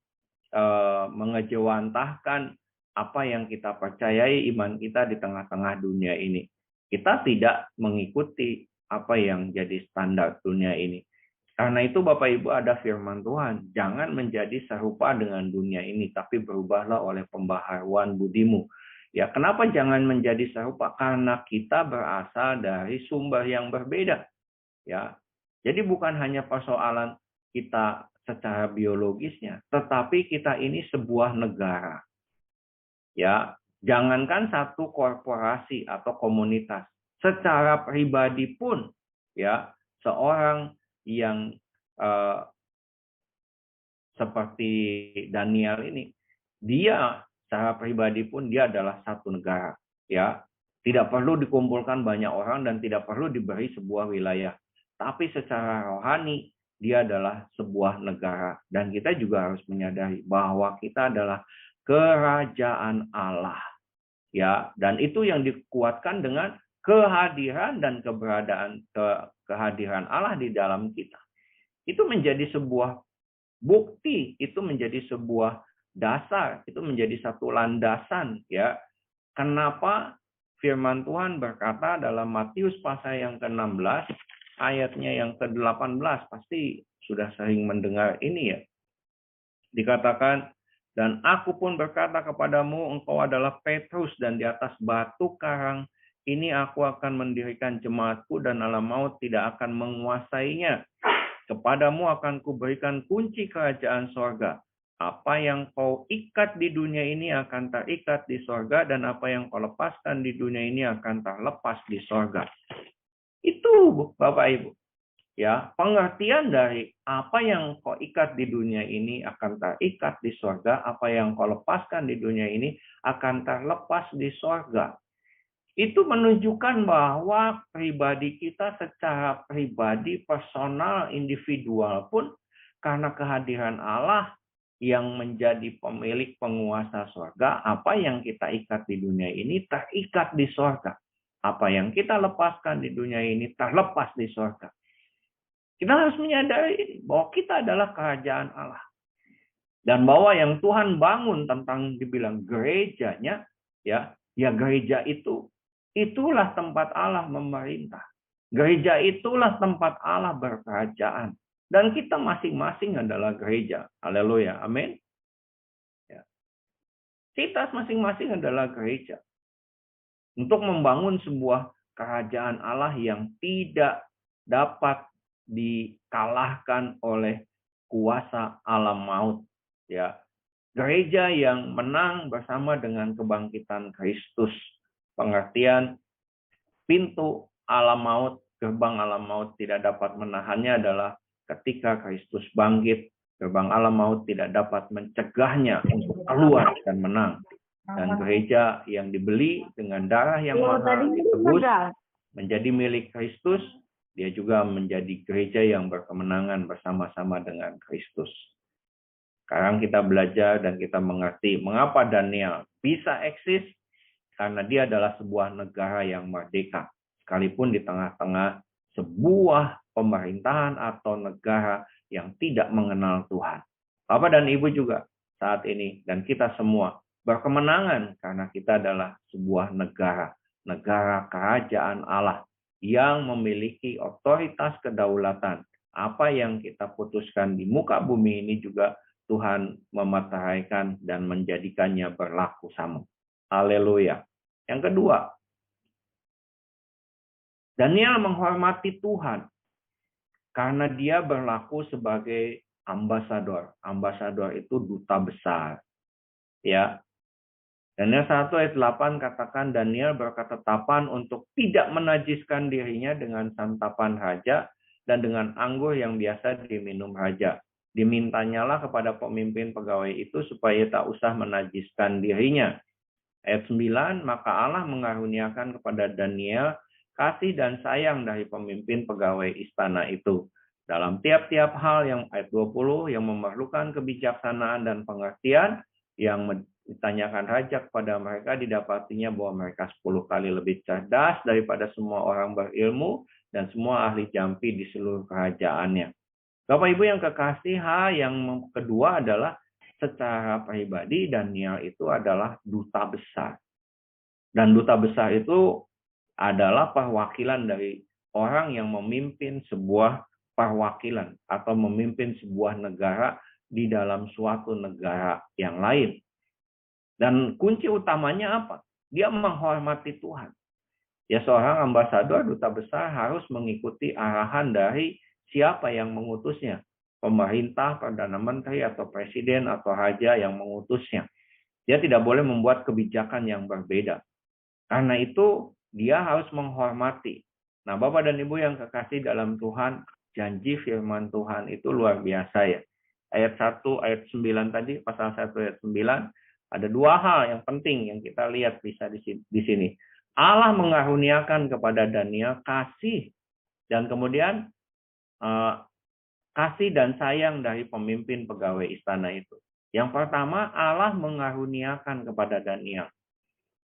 mengejawantahkan apa yang kita percayai, iman kita di tengah-tengah dunia ini. Kita tidak mengikuti apa yang jadi standar dunia ini. Karena itu Bapak Ibu ada firman Tuhan, jangan menjadi serupa dengan dunia ini, tapi berubahlah oleh pembaharuan budimu. Ya, kenapa jangan menjadi serupa? Karena kita berasal dari sumber yang berbeda. Ya, jadi bukan hanya persoalan kita secara biologisnya, tetapi kita ini sebuah negara. Ya, jangankan satu korporasi atau komunitas, secara pribadi pun, ya, seorang yang seperti Daniel ini, dia secara pribadi pun dia adalah satu negara, ya. Tidak perlu dikumpulkan banyak orang dan tidak perlu diberi sebuah wilayah, tapi secara rohani dia adalah sebuah negara dan kita juga harus menyadari bahwa kita adalah kerajaan Allah, ya. Dan itu yang dikuatkan dengan kehadiran dan keberadaan kehadiran Allah di dalam kita. Itu menjadi sebuah bukti, itu menjadi sebuah dasar, itu menjadi satu landasan, ya. Kenapa firman Tuhan berkata dalam Matius pasal yang ke-16 ayatnya yang ke-18, pasti sudah sering mendengar ini, ya. Dikatakan, dan aku pun berkata kepadamu, engkau adalah Petrus, dan di atas batu karang ini aku akan mendirikan jemaatku dan alam maut tidak akan menguasainya. Kepadamu akan kuberikan kunci kerajaan sorga. Apa yang kau ikat di dunia ini akan terikat di sorga, dan apa yang kau lepaskan di dunia ini akan terlepas di sorga. Itu Bapak Ibu. Ya, pengertian dari apa yang kau ikat di dunia ini akan terikat di sorga, apa yang kau lepaskan di dunia ini akan terlepas di sorga. Itu menunjukkan bahwa pribadi kita secara pribadi, personal, individual pun karena kehadiran Allah yang menjadi pemilik penguasa surga, apa yang kita ikat di dunia ini terikat di surga. Apa yang kita lepaskan di dunia ini terlepas di surga. Kita harus menyadari bahwa kita adalah kerajaan Allah. Dan bahwa yang Tuhan bangun tentang dibilang gerejanya, ya gereja itulah tempat Allah memerintah. Gereja itulah tempat Allah berkerajaan. Dan kita masing-masing adalah gereja. Haleluya. Amin. Ya. Kita masing-masing adalah gereja. Untuk membangun sebuah kerajaan Allah yang tidak dapat dikalahkan oleh kuasa alam maut. Ya, gereja yang menang bersama dengan kebangkitan Kristus. Pengertian pintu alam maut, gerbang alam maut tidak dapat menahannya adalah ketika Kristus bangkit, gerbang alam maut tidak dapat mencegahnya untuk keluar dan menang. Dan gereja yang dibeli dengan darah yang mahal ditebus menjadi milik Kristus, dia juga menjadi gereja yang berkemenangan bersama-sama dengan Kristus. Sekarang kita belajar dan kita mengerti mengapa Daniel bisa eksis, karena dia adalah sebuah negara yang merdeka. Sekalipun di tengah-tengah sebuah pemerintahan atau negara yang tidak mengenal Tuhan. Bapak dan Ibu juga saat ini dan kita semua berkemenangan karena kita adalah sebuah negara. Negara kerajaan Allah yang memiliki otoritas kedaulatan. Apa yang kita putuskan di muka bumi ini juga Tuhan mematahaikan dan menjadikannya berlaku sama. Haleluya. Yang kedua, Daniel menghormati Tuhan karena dia berlaku sebagai ambasador. Ambasador itu duta besar. Ya. Daniel 1 ayat 8 katakan Daniel berketetapan untuk tidak menajiskan dirinya dengan santapan raja dan dengan anggur yang biasa diminum raja. Dimintanyalah kepada pemimpin pegawai itu supaya tak usah menajiskan dirinya. Ayat 9, maka Allah mengaruniakan kepada Daniel kasih dan sayang dari pemimpin pegawai istana itu. Dalam tiap-tiap hal yang ayat 20 yang memerlukan kebijaksanaan dan pengertian, yang ditanyakan raja kepada mereka didapatinya bahwa mereka 10 kali lebih cerdas daripada semua orang berilmu dan semua ahli jampi di seluruh kerajaannya. Bapak Ibu yang kekasih, hal yang kedua adalah secara pribadi Daniel itu adalah duta besar. Dan duta besar itu adalah perwakilan dari orang yang memimpin sebuah perwakilan atau memimpin sebuah negara di dalam suatu negara yang lain. Dan kunci utamanya apa? Dia menghormati Tuhan. Ya, seorang ambasador, duta besar harus mengikuti arahan dari siapa yang mengutusnya. Pemerintah, Perdana Menteri, atau Presiden, atau Raja yang mengutusnya. Dia tidak boleh membuat kebijakan yang berbeda. Karena itu, dia harus menghormati. Nah, Bapak dan Ibu yang kekasih dalam Tuhan, janji firman Tuhan itu luar biasa ya. Ayat 1, ayat 9 tadi, pasal 1 ayat 9, ada dua hal yang penting yang kita lihat bisa di sini. Allah mengaruniakan kepada Daniel kasih dan kemudian kasih dan sayang dari pemimpin pegawai istana itu. Yang pertama, Allah mengaruniakan kepada Daniel.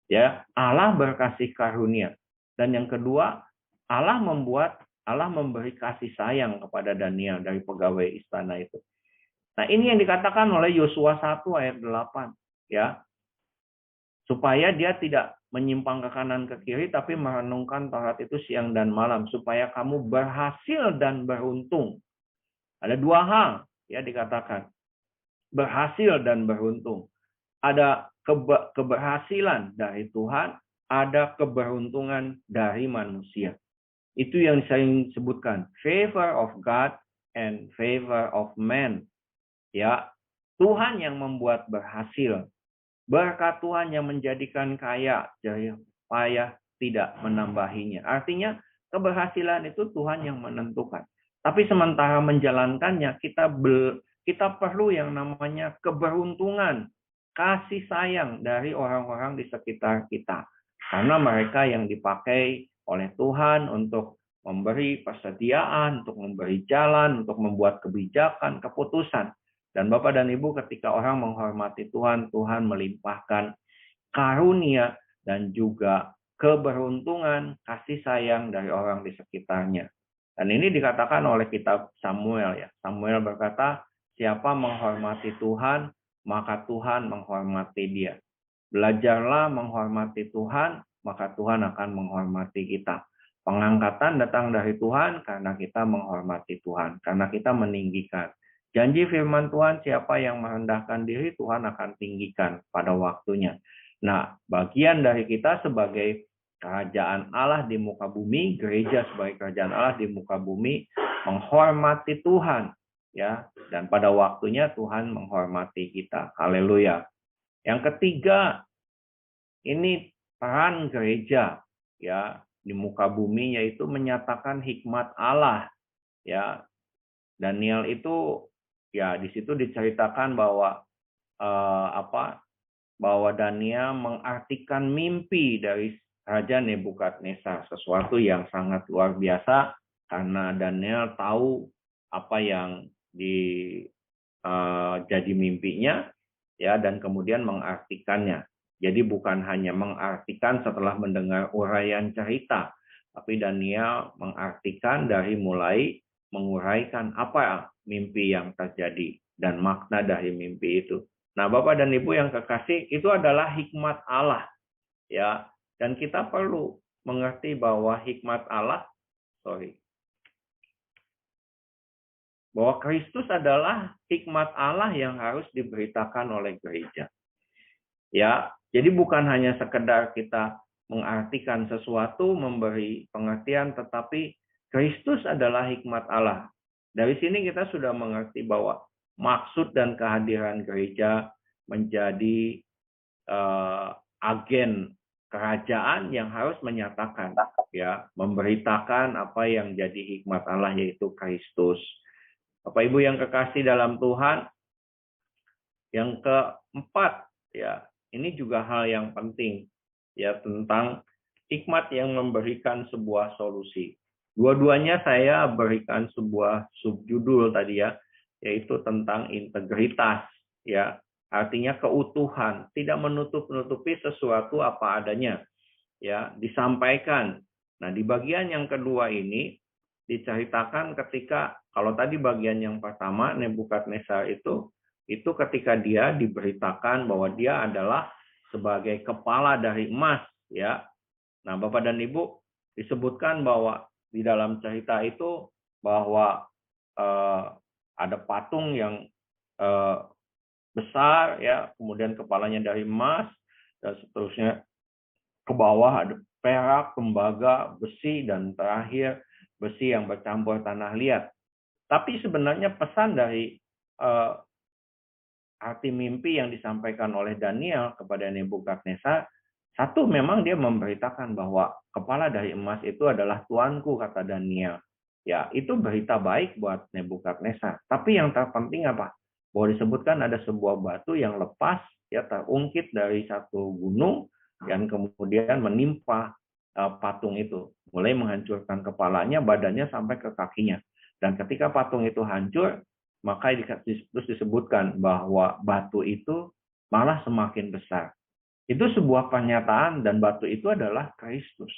Ya, Allah berkasih karunia. Dan yang kedua, Allah memberi kasih sayang kepada Daniel dari pegawai istana itu. Nah, ini yang dikatakan oleh Yosua 1 ayat 8, ya. Supaya dia tidak menyimpang ke kanan ke kiri tapi merenungkan Taurat itu siang dan malam supaya kamu berhasil dan beruntung. Ada dua hal ya dikatakan. Berhasil dan beruntung. Ada keberhasilan dari Tuhan, ada keberuntungan dari manusia. Itu yang saya sebutkan, favor of God and favor of man. Ya, Tuhan yang membuat berhasil. Berkat Tuhan yang menjadikan kaya, supaya tidak menambahinya. Artinya, keberhasilan itu Tuhan yang menentukan. Tapi sementara menjalankannya, kita perlu yang namanya keberuntungan, kasih sayang dari orang-orang di sekitar kita. Karena mereka yang dipakai oleh Tuhan untuk memberi persediaan, untuk memberi jalan, untuk membuat kebijakan, keputusan. Dan Bapak dan Ibu ketika orang menghormati Tuhan, Tuhan melimpahkan karunia dan juga keberuntungan, kasih sayang dari orang di sekitarnya. Dan ini dikatakan oleh kitab Samuel ya. Samuel berkata, siapa menghormati Tuhan, maka Tuhan menghormati dia. Belajarlah menghormati Tuhan, maka Tuhan akan menghormati kita. Pengangkatan datang dari Tuhan karena kita menghormati Tuhan, karena kita meninggikan. Janji firman Tuhan, siapa yang merendahkan diri, Tuhan akan tinggikan pada waktunya. Nah, bagian dari kita sebagai kerajaan Allah di muka bumi, gereja sebagai kerajaan Allah di muka bumi, menghormati Tuhan, ya, dan pada waktunya Tuhan menghormati kita. Haleluya. Yang ketiga, ini peran gereja, ya, di muka bumi, yaitu menyatakan hikmat Allah, ya. Daniel itu, ya, di situ diceritakan bahwa bahwa Daniel mengartikan mimpi dari Raja Nebukadnezar, sesuatu yang sangat luar biasa karena Daniel tahu apa yang jadi mimpinya, ya, dan kemudian mengartikannya. Jadi bukan hanya mengartikan setelah mendengar uraian cerita, tapi Daniel mengartikan dari mulai menguraikan apa mimpi yang terjadi dan makna dari mimpi itu. Nah, Bapak dan Ibu yang kekasih, itu adalah hikmat Allah, ya. Dan kita perlu mengerti bahwa hikmat Allah, bahwa Kristus adalah hikmat Allah yang harus diberitakan oleh gereja. Ya, jadi bukan hanya sekedar kita mengartikan sesuatu, memberi pengertian, tetapi Kristus adalah hikmat Allah. Dari sini kita sudah mengerti bahwa maksud dan kehadiran gereja menjadi agen kerajaan yang harus menyatakan, ya, memberitakan apa yang jadi hikmat Allah, yaitu Kristus. Bapak Ibu yang kekasih dalam Tuhan, yang keempat, ya, ini juga hal yang penting, ya, tentang hikmat yang memberikan sebuah solusi. Dua-duanya saya berikan sebuah subjudul tadi, ya, yaitu tentang integritas, ya, artinya keutuhan, tidak menutup-nutupi sesuatu apa adanya, ya, disampaikan. Nah, di bagian yang kedua ini diceritakan ketika, kalau tadi bagian yang pertama Nebukadnezar itu ketika dia diberitakan bahwa dia adalah sebagai kepala dari emas, ya. Nah, Bapak dan Ibu, disebutkan bahwa di dalam cerita itu bahwa ada patung yang besar, ya, kemudian kepalanya dari emas, dan seterusnya ke bawah ada perak, tembaga, besi, dan terakhir besi yang bercampur tanah liat. Tapi sebenarnya pesan dari arti mimpi yang disampaikan oleh Daniel kepada Nebukadnezar, satu, memang dia memberitakan bahwa kepala dari emas itu adalah tuanku, kata Daniel. Ya, itu berita baik buat Nebukadnezar. Tapi yang terpenting apa? Bahwa disebutkan ada sebuah batu yang lepas, ya, terungkit dari satu gunung dan kemudian menimpa patung itu, mulai menghancurkan kepalanya, badannya sampai ke kakinya. Dan ketika patung itu hancur, maka terus disebutkan bahwa batu itu malah semakin besar. Itu sebuah pernyataan, dan batu itu adalah Kristus,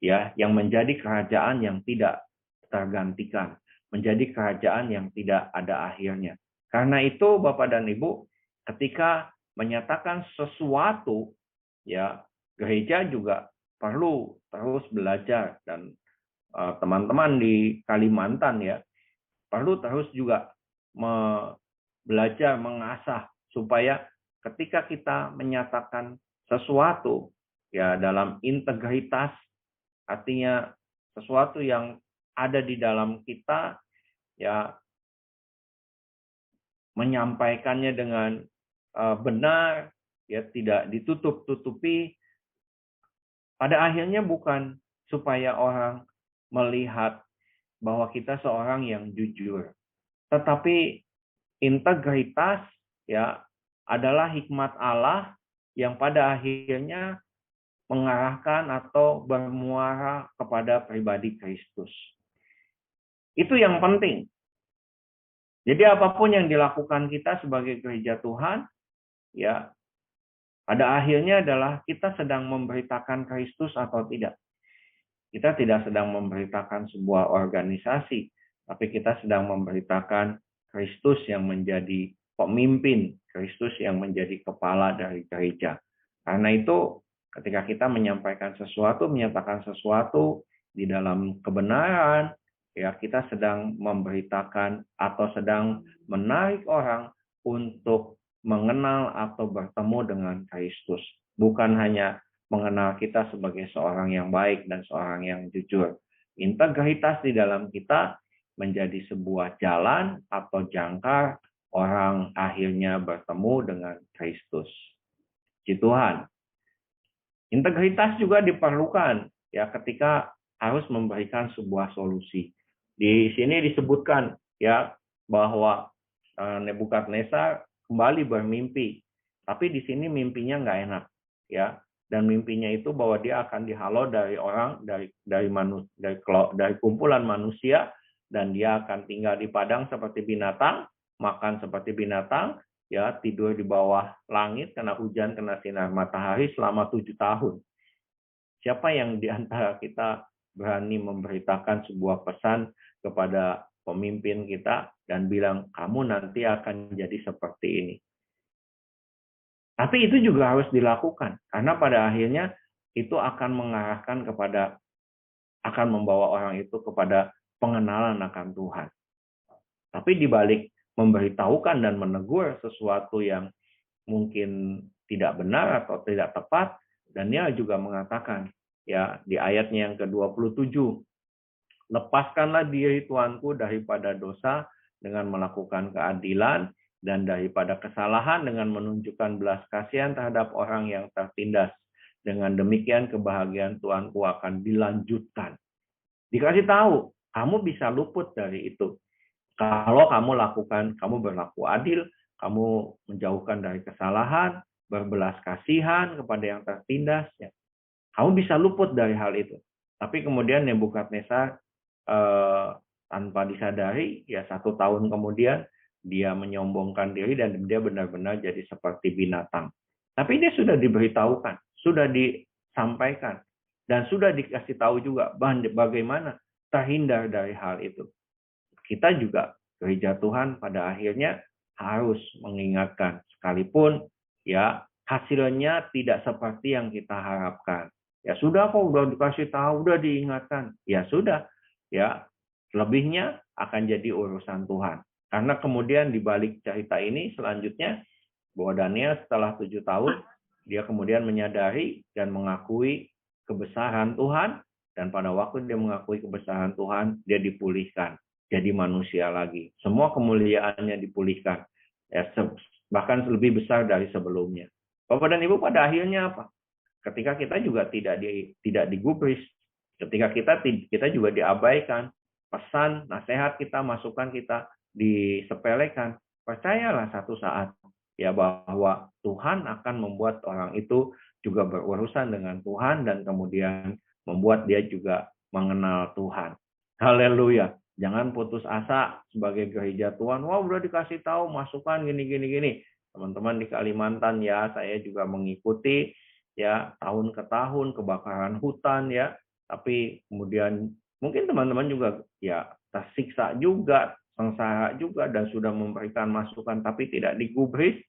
ya, yang menjadi kerajaan yang tidak tergantikan, menjadi kerajaan yang tidak ada akhirnya. Karena itu Bapak dan Ibu, ketika menyatakan sesuatu, ya, gereja juga perlu terus belajar, dan teman-teman di Kalimantan, ya, perlu terus juga belajar mengasah supaya ketika kita menyatakan sesuatu, ya, dalam integritas, artinya sesuatu yang ada di dalam kita, ya, menyampaikannya dengan benar, ya, tidak ditutup-tutupi. Pada akhirnya bukan supaya orang melihat bahwa kita seorang yang jujur, tetapi integritas, ya, adalah hikmat Allah yang pada akhirnya mengarahkan atau bermuara kepada pribadi Kristus. Itu yang penting. Jadi apapun yang dilakukan kita sebagai gereja Tuhan, ya, pada akhirnya adalah kita sedang memberitakan Kristus atau tidak. Kita tidak sedang memberitakan sebuah organisasi, tapi kita sedang memberitakan Kristus yang menjadi pemimpin, Kristus yang menjadi kepala dari gereja. Karena itu, ketika kita menyampaikan sesuatu, menyatakan sesuatu di dalam kebenaran, ya kita sedang memberitakan atau sedang menarik orang untuk mengenal atau bertemu dengan Kristus. Bukan hanya mengenal kita sebagai seorang yang baik dan seorang yang jujur. Integritas di dalam kita menjadi sebuah jalan atau jangkar orang akhirnya bertemu dengan Kristus. Puji Tuhan. Integritas juga diperlukan ya ketika harus memberikan sebuah solusi. Di sini disebutkan ya bahwa Nebukadnezar kembali bermimpi, tapi di sini mimpinya nggak enak ya, dan mimpinya itu bahwa dia akan dihalau dari orang dari kumpulan manusia, dan dia akan tinggal di padang seperti binatang, makan seperti binatang, ya tidur di bawah langit kena hujan, kena sinar matahari selama 7 tahun. Siapa yang di antara kita berani memberitakan sebuah pesan kepada pemimpin kita dan bilang, kamu nanti akan jadi seperti ini. Tapi itu juga harus dilakukan, karena pada akhirnya itu akan mengarahkan kepada, akan membawa orang itu kepada pengenalan akan Tuhan. Tapi dibalik memberitahukan dan menegur sesuatu yang mungkin tidak benar atau tidak tepat, Daniel juga mengatakan, ya di ayatnya yang ke-27, lepaskanlah diri Tuanku daripada dosa dengan melakukan keadilan, dan daripada kesalahan dengan menunjukkan belas kasihan terhadap orang yang tertindas. Dengan demikian kebahagiaan Tuanku akan dilanjutkan. Dikasih tahu, kamu bisa luput dari itu. Kalau kamu berlaku adil, kamu menjauhkan dari kesalahan, berbelas kasihan kepada yang tertindas, ya. Kamu bisa luput dari hal itu. Tapi kemudian Nebukadnezar tanpa disadari, ya 1 tahun kemudian dia menyombongkan diri dan dia benar-benar jadi seperti binatang. Tapi dia sudah diberitahukan, sudah disampaikan, dan sudah dikasih tahu juga bagaimana terhindar dari hal itu. Kita juga, gereja Tuhan pada akhirnya harus mengingatkan, sekalipun ya hasilnya tidak seperti yang kita harapkan. Ya sudah kok, udah dikasih tahu, udah diingatkan. Ya sudah, ya lebihnya akan jadi urusan Tuhan. Karena kemudian di balik cerita ini selanjutnya, bahwa Daniel setelah 7 tahun, dia kemudian menyadari dan mengakui kebesaran Tuhan, dan pada waktu dia mengakui kebesaran Tuhan, dia dipulihkan, jadi manusia lagi. Semua kemuliaannya dipulihkan, ya, bahkan lebih besar dari sebelumnya. Bapak dan Ibu, pada akhirnya apa? Ketika kita juga tidak digubris, ketika kita juga diabaikan, pesan, nasihat kita, masukan kita disepelekan, percayalah satu saat ya bahwa Tuhan akan membuat orang itu juga berurusan dengan Tuhan, dan kemudian membuat dia juga mengenal Tuhan. Haleluya. Jangan putus asa sebagai gereja Tuhan. Wah, udah dikasih tahu masukan gini. Teman-teman di Kalimantan ya, saya juga mengikuti ya tahun ke tahun kebakaran hutan ya. Tapi kemudian mungkin teman-teman juga ya tersiksa juga, sengsara juga, dan sudah memberikan masukan tapi tidak digubris.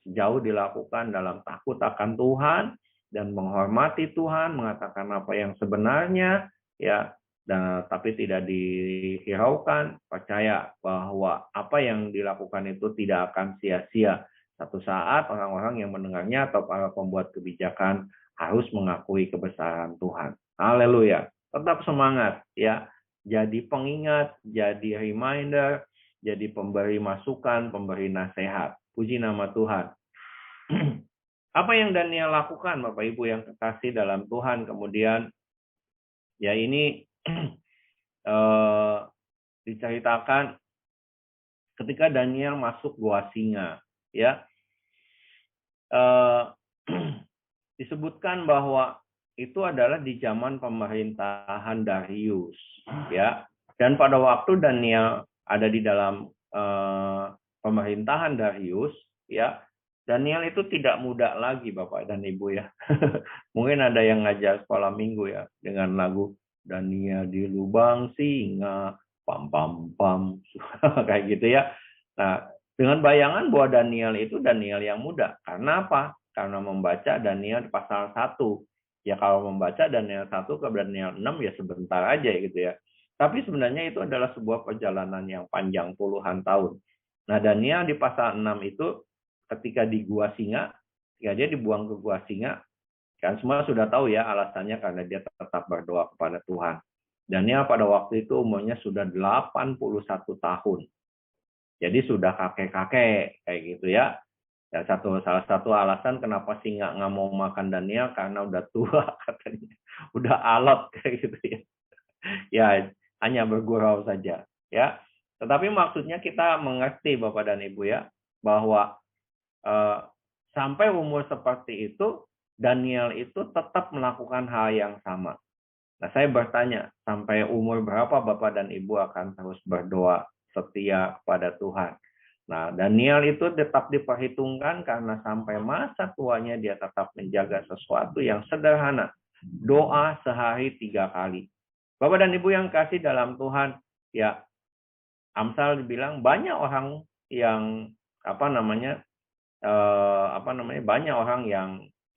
Sejauh dilakukan dalam takut akan Tuhan dan menghormati Tuhan, mengatakan apa yang sebenarnya ya, dan tapi tidak dihiraukan, percaya bahwa apa yang dilakukan itu tidak akan sia-sia. Satu saat orang-orang yang mendengarnya atau para pembuat kebijakan harus mengakui kebesaran Tuhan. Haleluya. Tetap semangat ya. Jadi pengingat, jadi reminder, jadi pemberi masukan, pemberi nasihat. Puji nama Tuhan. Apa yang Daniel lakukan, Bapak Ibu yang kekasih dalam Tuhan, kemudian ya ini diceritakan ketika Daniel masuk gua singa, ya disebutkan bahwa itu adalah di zaman pemerintahan Darius, ya. Dan pada waktu Daniel ada di dalam pemerintahan Darius, ya, Daniel itu tidak muda lagi, Bapak dan Ibu ya. Mungkin ada yang ngajar sekolah minggu ya dengan lagu Daniel di lubang singa, pam pam pam, kayak gitu ya. Nah, dengan bayangan bahwa Daniel itu Daniel yang muda. Karena apa? Karena membaca Daniel pasal 1. Ya kalau membaca Daniel 1 ke Daniel 6 ya sebentar aja gitu ya. Tapi sebenarnya itu adalah sebuah perjalanan yang panjang puluhan tahun. Nah, Daniel di pasal 6 itu ketika di gua singa, ya dia dibuang ke gua singa, kan semua sudah tahu ya alasannya karena dia tetap berdoa kepada Tuhan. Daniel pada waktu itu umurnya sudah 81 tahun. Jadi sudah kakek-kakek kayak gitu ya. Ya salah satu alasan kenapa singa nggak mau makan Daniel karena udah tua katanya. Udah alot kayak gitu ya. Ya, hanya bergurau saja ya. Tetapi maksudnya kita mengerti Bapak dan Ibu ya bahwa sampai umur seperti itu Daniel itu tetap melakukan hal yang sama. Nah, saya bertanya, sampai umur berapa Bapak dan Ibu akan terus berdoa setia kepada Tuhan? Nah, Daniel itu tetap diperhitungkan karena sampai masa tuanya dia tetap menjaga sesuatu yang sederhana. Doa sehari 3 kali. Bapak dan Ibu yang kasih dalam Tuhan, ya Amsal dibilang banyak orang yang banyak orang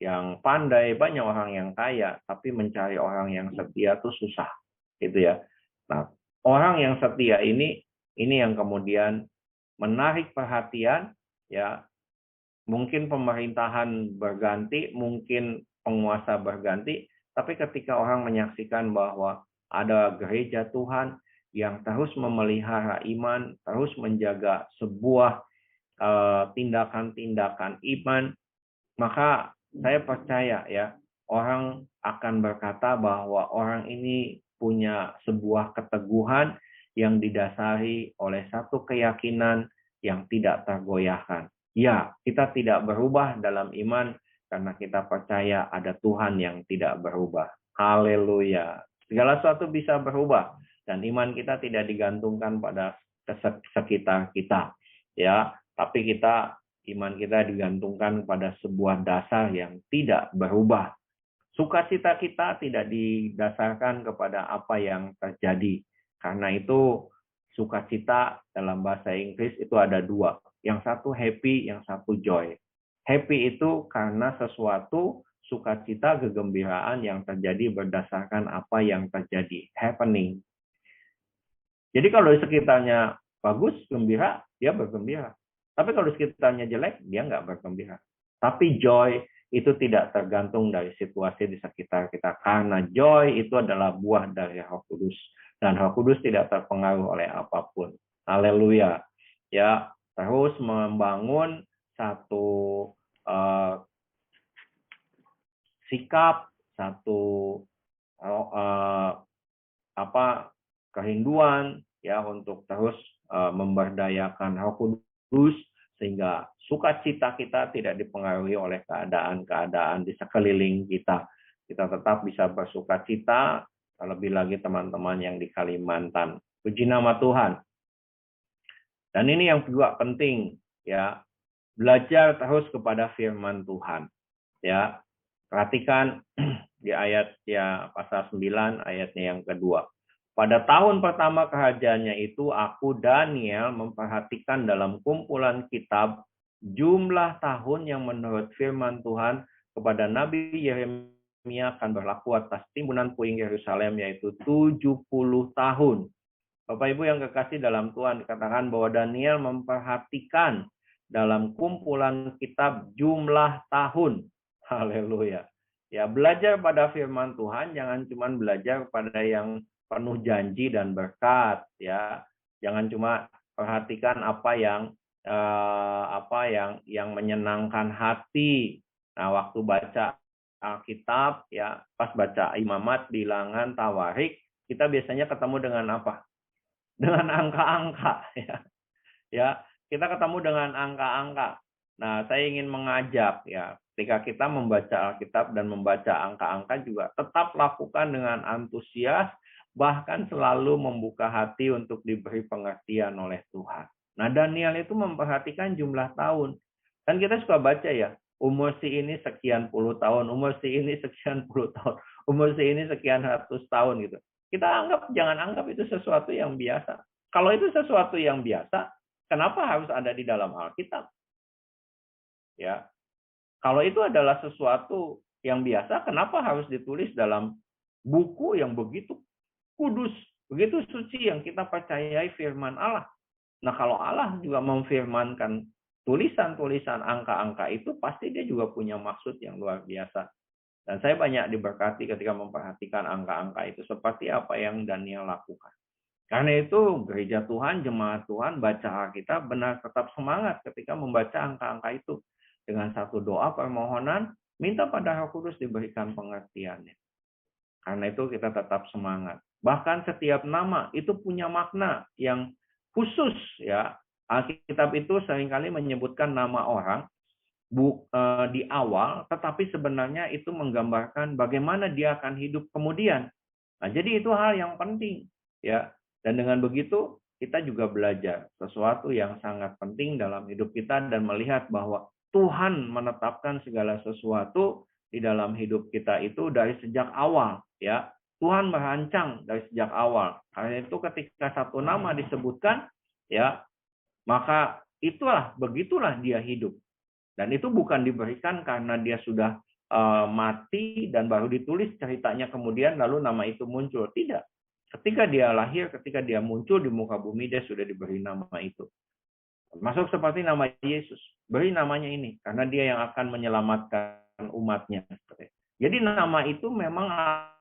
yang pandai, banyak orang yang kaya, tapi mencari orang yang setia itu susah, gitu ya. Nah, orang yang setia ini yang kemudian menarik perhatian, ya. Mungkin pemerintahan berganti, mungkin penguasa berganti, tapi ketika orang menyaksikan bahwa ada gereja Tuhan yang terus memelihara iman, terus menjaga sebuah tindakan-tindakan iman, maka saya percaya ya orang akan berkata bahwa orang ini punya sebuah keteguhan yang didasari oleh satu keyakinan yang tidak tergoyahkan. Ya, kita tidak berubah dalam iman karena kita percaya ada Tuhan yang tidak berubah. Haleluya. Segala sesuatu bisa berubah dan iman kita tidak digantungkan pada sekitar kita. Ya, tapi iman kita digantungkan pada sebuah dasar yang tidak berubah. Sukacita kita tidak didasarkan kepada apa yang terjadi. Karena itu sukacita dalam bahasa Inggris itu ada 2. Yang satu happy, yang satu joy. Happy itu karena sesuatu, sukacita, kegembiraan yang terjadi berdasarkan apa yang terjadi. Happening. Jadi kalau di sekitarnya bagus, gembira, dia bergembira. Tapi kalau sekitarnya jelek, dia nggak bergembira. Tapi joy itu tidak tergantung dari situasi di sekitar kita. Karena joy itu adalah buah dari Roh Kudus. Dan Roh Kudus tidak terpengaruh oleh apapun. Haleluya. Ya, terus membangun satu sikap, satu kerinduan ya untuk terus memberdayakan Roh Kudus sehingga sukacita kita tidak dipengaruhi oleh keadaan-keadaan di sekeliling kita. Kita tetap bisa bersukacita, terlebih lagi teman-teman yang di Kalimantan. Puji nama Tuhan. Dan ini yang juga penting ya, belajar terus kepada firman Tuhan. Ya, perhatikan di ayat ya pasal 9 ayatnya yang kedua. Pada tahun pertama kerajaannya itu, aku Daniel memperhatikan dalam kumpulan kitab jumlah tahun yang menurut firman Tuhan kepada Nabi Yeremia akan berlaku atas timbunan puing Yerusalem, yaitu 70 tahun. Bapak Ibu yang kekasih dalam Tuhan, dikatakan bahwa Daniel memperhatikan dalam kumpulan kitab jumlah tahun. Haleluya. Ya, belajar pada firman Tuhan, jangan cuma belajar pada yang penuh janji dan berkat, ya. Jangan cuma perhatikan apa yang menyenangkan hati. Nah, waktu baca Alkitab, ya, pas baca Imamat, Bilangan, Tawarik, kita biasanya ketemu dengan apa? Dengan angka-angka, ya. Ya, kita ketemu dengan angka-angka. Nah, saya ingin mengajak, ya, ketika kita membaca Alkitab dan membaca angka-angka juga tetap lakukan dengan antusias, bahkan selalu membuka hati untuk diberi pengertian oleh Tuhan. Nah, Daniel itu memperhatikan jumlah tahun. Dan kita suka baca ya, umur si ini sekian puluh tahun, umur si ini sekian puluh tahun, umur si ini sekian ratus tahun gitu. Kita jangan anggap itu sesuatu yang biasa. Kalau itu sesuatu yang biasa, kenapa harus ada di dalam Alkitab? Ya. Kalau itu adalah sesuatu yang biasa, kenapa harus ditulis dalam buku yang begitu kudus, Begitu suci yang kita percayai firman Allah. Nah, kalau Allah juga memfirmankan tulisan-tulisan angka-angka itu, pasti dia juga punya maksud yang luar biasa. Dan saya banyak diberkati ketika memperhatikan angka-angka itu seperti apa yang Daniel lakukan. Karena itu gereja Tuhan, jemaat Tuhan, baca Alkitab benar tetap semangat ketika membaca angka-angka itu. Dengan satu doa permohonan, minta pada Roh Kudus diberikan pengertiannya. Karena itu kita tetap semangat. Bahkan setiap nama itu punya makna yang khusus, ya. Alkitab itu seringkali menyebutkan nama orang di awal, tetapi sebenarnya itu menggambarkan bagaimana dia akan hidup kemudian. Nah, jadi itu hal yang penting, ya. Dan dengan begitu kita juga belajar sesuatu yang sangat penting dalam hidup kita dan melihat bahwa Tuhan menetapkan segala sesuatu di dalam hidup kita itu dari sejak awal, ya. Tuhan merancang dari sejak awal. Karena itu ketika satu nama disebutkan, ya, maka begitulah dia hidup. Dan itu bukan diberikan karena dia sudah mati dan baru ditulis ceritanya kemudian lalu nama itu muncul. Tidak. Ketika dia lahir, ketika dia muncul di muka bumi, dia sudah diberi nama itu. Masuk seperti nama Yesus. Beri namanya ini, karena dia yang akan menyelamatkan umatnya. Jadi nama itu memang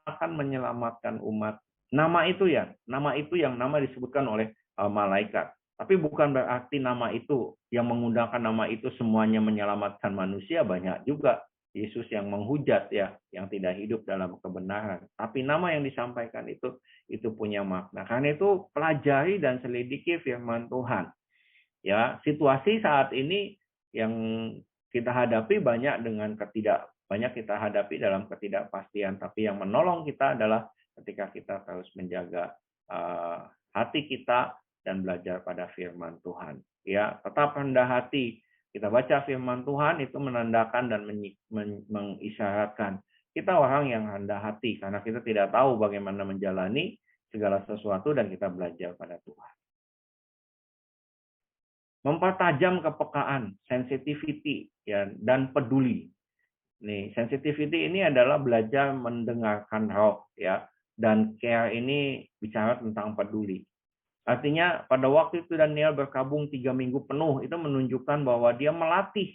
akan menyelamatkan umat. Nama itu yang nama disebutkan oleh malaikat. Tapi bukan berarti nama itu, yang menggunakan nama itu semuanya menyelamatkan manusia. Banyak juga Yesus yang menghujat, ya, yang tidak hidup dalam kebenaran. Tapi nama yang disampaikan itu punya makna. Karena itu pelajari dan selidiki firman Tuhan. Ya, situasi saat ini yang kita hadapi banyak kita hadapi dalam ketidakpastian. Tapi yang menolong kita adalah ketika kita terus menjaga hati kita dan belajar pada firman Tuhan. Ya, tetap rendah hati. Kita baca firman Tuhan itu menandakan dan mengisyaratkan kita orang yang rendah hati karena kita tidak tahu bagaimana menjalani segala sesuatu dan kita belajar pada Tuhan. Mempertajam kepekaan, sensitivity, ya, dan peduli. Nih, sensitivity ini adalah belajar mendengarkan roh, ya, dan care ini bicara tentang peduli. Artinya pada waktu itu Daniel berkabung 3 minggu penuh, itu menunjukkan bahwa dia melatih.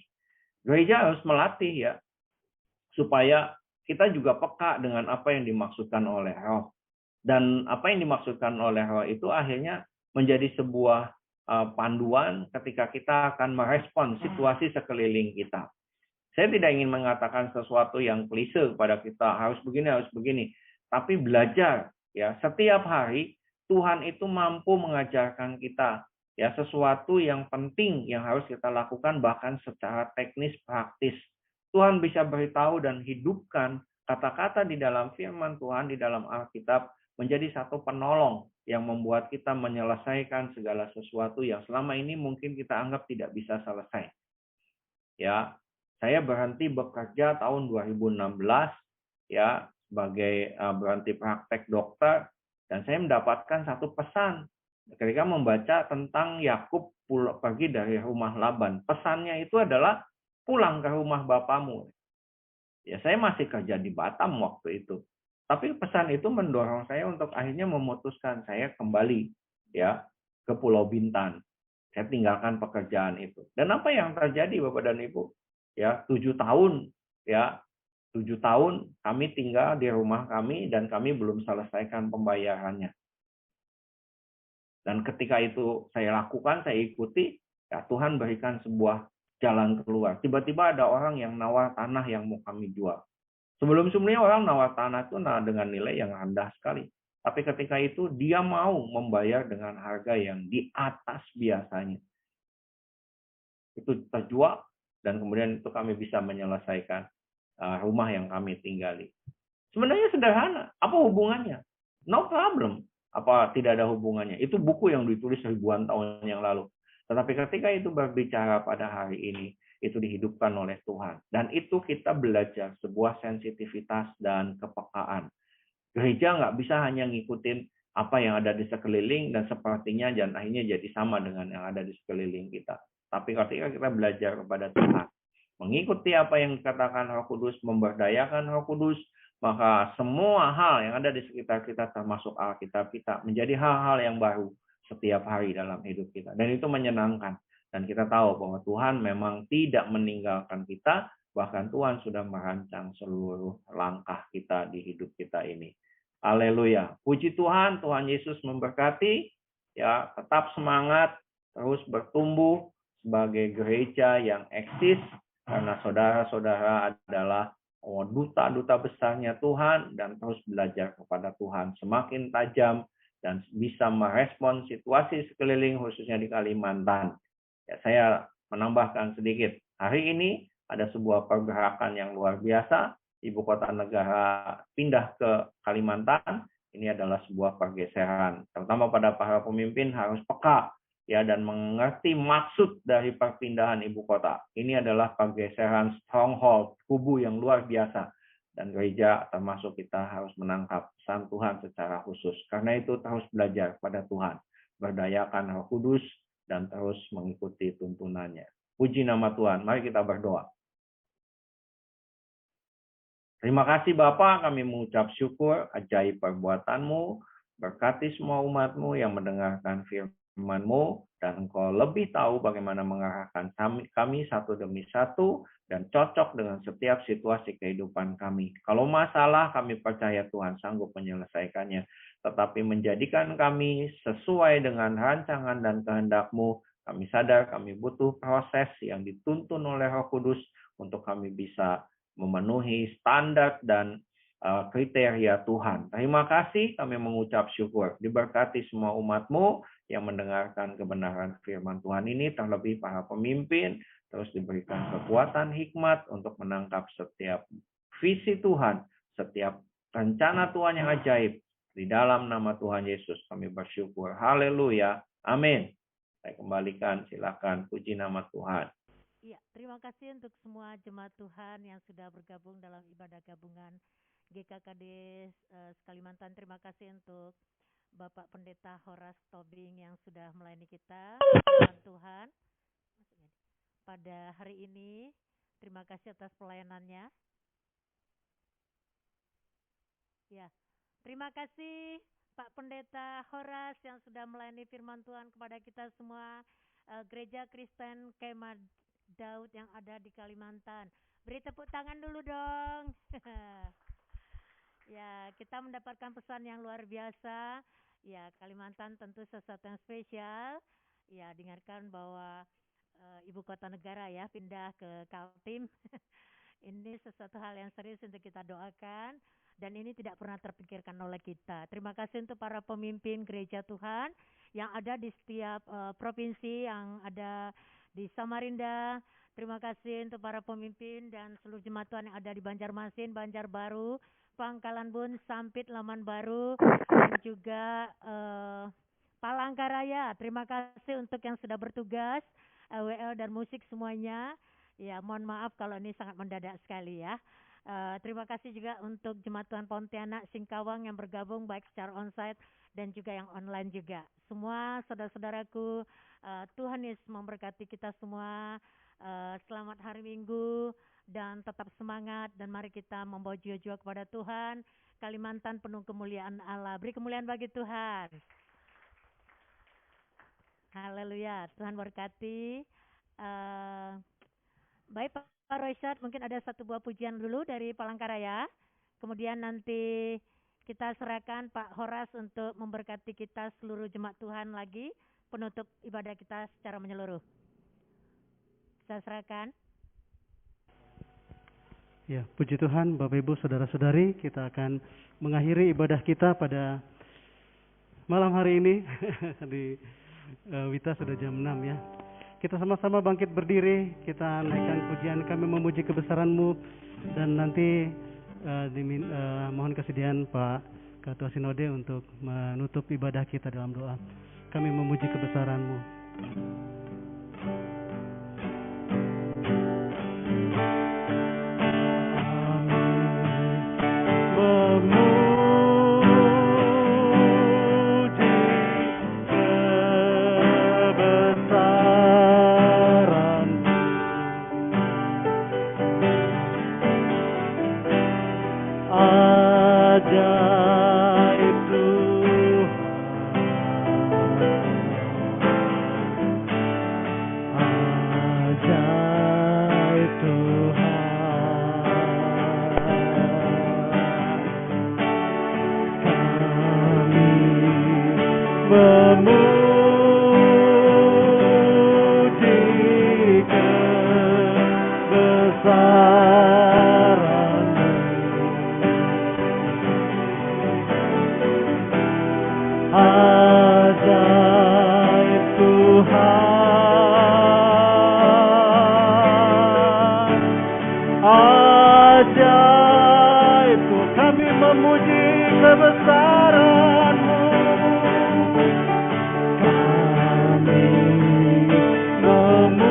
Gereja harus melatih, ya, supaya kita juga peka dengan apa yang dimaksudkan oleh roh. Dan apa yang dimaksudkan oleh roh itu akhirnya menjadi sebuah panduan ketika kita akan merespon situasi sekeliling kita. Saya tidak ingin mengatakan sesuatu yang klise kepada kita, harus begini. Tapi belajar, ya, setiap hari Tuhan itu mampu mengajarkan kita, ya, sesuatu yang penting yang harus kita lakukan bahkan secara teknis praktis. Tuhan bisa beritahu dan hidupkan kata-kata di dalam firman Tuhan di dalam Alkitab menjadi satu penolong yang membuat kita menyelesaikan segala sesuatu yang selama ini mungkin kita anggap tidak bisa selesai. Ya, saya berhenti bekerja tahun 2016, ya, sebagai berhenti praktek dokter. Dan saya mendapatkan satu pesan ketika membaca tentang Yakub pergi dari rumah Laban. Pesannya itu adalah pulang ke rumah bapamu. Ya, saya masih kerja di Batam waktu itu. Tapi pesan itu mendorong saya untuk akhirnya memutuskan saya kembali, ya, ke Pulau Bintan. Saya tinggalkan pekerjaan itu. Dan apa yang terjadi Bapak dan Ibu? Ya, 7 tahun, ya. 7 tahun kami tinggal di rumah kami dan kami belum selesaikan pembayarannya. Dan ketika itu saya lakukan, saya ikuti, ya, Tuhan berikan sebuah jalan keluar. Tiba-tiba ada orang yang nawar tanah yang mau kami jual. Sebelum-sebelumnya orang nawar tanah itu dengan nilai yang rendah sekali. Tapi ketika itu dia mau membayar dengan harga yang di atas biasanya. Itu terjual dan kemudian itu kami bisa menyelesaikan rumah yang kami tinggali. Sebenarnya sederhana. Apa hubungannya? No problem. Apa tidak ada hubungannya? Itu buku yang ditulis ribuan tahun yang lalu. Tetapi ketika itu berbicara pada hari ini, itu dihidupkan oleh Tuhan. Dan itu kita belajar sebuah sensitivitas dan kepekaan. Gereja nggak bisa hanya ngikutin apa yang ada di sekeliling dan sepertinya dan akhirnya jadi sama dengan yang ada di sekeliling kita. Tapi ketika kita belajar kepada Tuhan, mengikuti apa yang dikatakan Roh Kudus, memberdayakan Roh Kudus, maka semua hal yang ada di sekitar kita termasuk Alkitab kita menjadi hal-hal yang baru setiap hari dalam hidup kita. Dan itu menyenangkan. Dan kita tahu bahwa Tuhan memang tidak meninggalkan kita, bahkan Tuhan sudah merancang seluruh langkah kita di hidup kita ini. Haleluya. Puji Tuhan, Tuhan Yesus memberkati. Ya, tetap semangat, terus bertumbuh sebagai gereja yang eksis, karena saudara-saudara adalah duta-duta besarnya Tuhan, dan terus belajar kepada Tuhan semakin tajam dan bisa merespon situasi sekeliling, khususnya di Kalimantan. Ya, saya menambahkan sedikit. Hari ini ada sebuah pergerakan yang luar biasa. Ibu kota negara pindah ke Kalimantan. Ini adalah sebuah pergeseran. Terutama pada para pemimpin harus peka ya dan mengerti maksud dari perpindahan ibu kota. Ini adalah pergeseran stronghold, kubu yang luar biasa. Dan gereja termasuk kita harus menangkap pesan Tuhan secara khusus. Karena itu terus belajar pada Tuhan. Berdayakan Roh Kudus dan terus mengikuti tuntunannya. Puji nama Tuhan. Mari kita berdoa. Terima kasih Bapa, kami mengucap syukur ajaib perbuatan-Mu. Berkati semua umat-Mu yang mendengarkan firman-Mu, dan Engkau lebih tahu bagaimana mengarahkan kami satu demi satu dan cocok dengan setiap situasi kehidupan kami. Kalau masalah, kami percaya Tuhan sanggup menyelesaikannya, tetapi menjadikan kami sesuai dengan rancangan dan kehendak-Mu. Kami sadar kami butuh proses yang dituntun oleh Roh Kudus untuk kami bisa memenuhi standar dan kriteria Tuhan. Terima kasih, kami mengucap syukur. Diberkati semua umat-Mu yang mendengarkan kebenaran firman Tuhan ini, terlebih para pemimpin, terus diberikan kekuatan hikmat untuk menangkap setiap visi Tuhan, setiap rencana Tuhan yang ajaib. Di dalam nama Tuhan Yesus kami bersyukur. Haleluya. Amin. Saya kembalikan, silakan, puji nama Tuhan. Iya, terima kasih untuk semua jemaat Tuhan yang sudah bergabung dalam ibadah gabungan GKKD Kalimantan. Terima kasih untuk Bapak Pendeta Horas Tobing yang sudah melayani kita, Tuhan, pada hari ini. Terima kasih atas pelayanannya. Ya, terima kasih Pak Pendeta Horas yang sudah melayani firman Tuhan kepada kita semua, Gereja Kristen Kemah Daud yang ada di Kalimantan. Beri tepuk tangan dulu dong. Ya, kita mendapatkan pesan yang luar biasa. Ya, Kalimantan tentu sesuatu yang spesial. Ya, dengarkan bahwa ibu kota negara ya pindah ke Kaltim. Ini sesuatu hal yang serius untuk kita doakan, dan ini tidak pernah terpikirkan oleh kita. Terima kasih untuk para pemimpin gereja Tuhan yang ada di setiap provinsi yang ada di Samarinda. Terima kasih untuk para pemimpin dan seluruh jemaat Tuhan yang ada di Banjarmasin, Banjarbaru, Pangkalan Bun, Sampit, Laman Baru, dan juga Palangkaraya. Terima kasih untuk yang sudah bertugas, WL dan musik semuanya. Ya, mohon maaf kalau ini sangat mendadak sekali ya. Terima kasih juga untuk jemaat Tuhan Pontianak, Singkawang yang bergabung baik secara onsite dan juga yang online juga. Semua saudara-saudaraku, Tuhan Yesus memberkati kita semua. Selamat hari Minggu dan tetap semangat, dan mari kita membawa jiwa-jiwa kepada Tuhan. Kalimantan penuh kemuliaan Allah. Beri kemuliaan bagi Tuhan. Haleluya. Tuhan berkati. Baik Pak Royshad, mungkin ada satu buah pujian dulu dari Palangkaraya. Kemudian nanti kita serahkan Pak Horas untuk memberkati kita seluruh jemaat Tuhan lagi, penutup ibadah kita secara menyeluruh. Saya serahkan. Ya, puji Tuhan, Bapak Ibu, Saudara-saudari, kita akan mengakhiri ibadah kita pada malam hari ini. Di Wita sudah jam 6 ya. Kita sama-sama bangkit berdiri, kita naikkan pujian Kami Memuji Kebesaran-Mu, dan nanti mohon kesediaan Pak Ketua Sinode untuk menutup ibadah kita dalam doa. Kami memuji kebesaran-Mu. Amin. memuji kebesaran-Mu. Ajaib Tuhan, ajaib Tuhan, kami memuji kebesaran-Mu. Kami memuji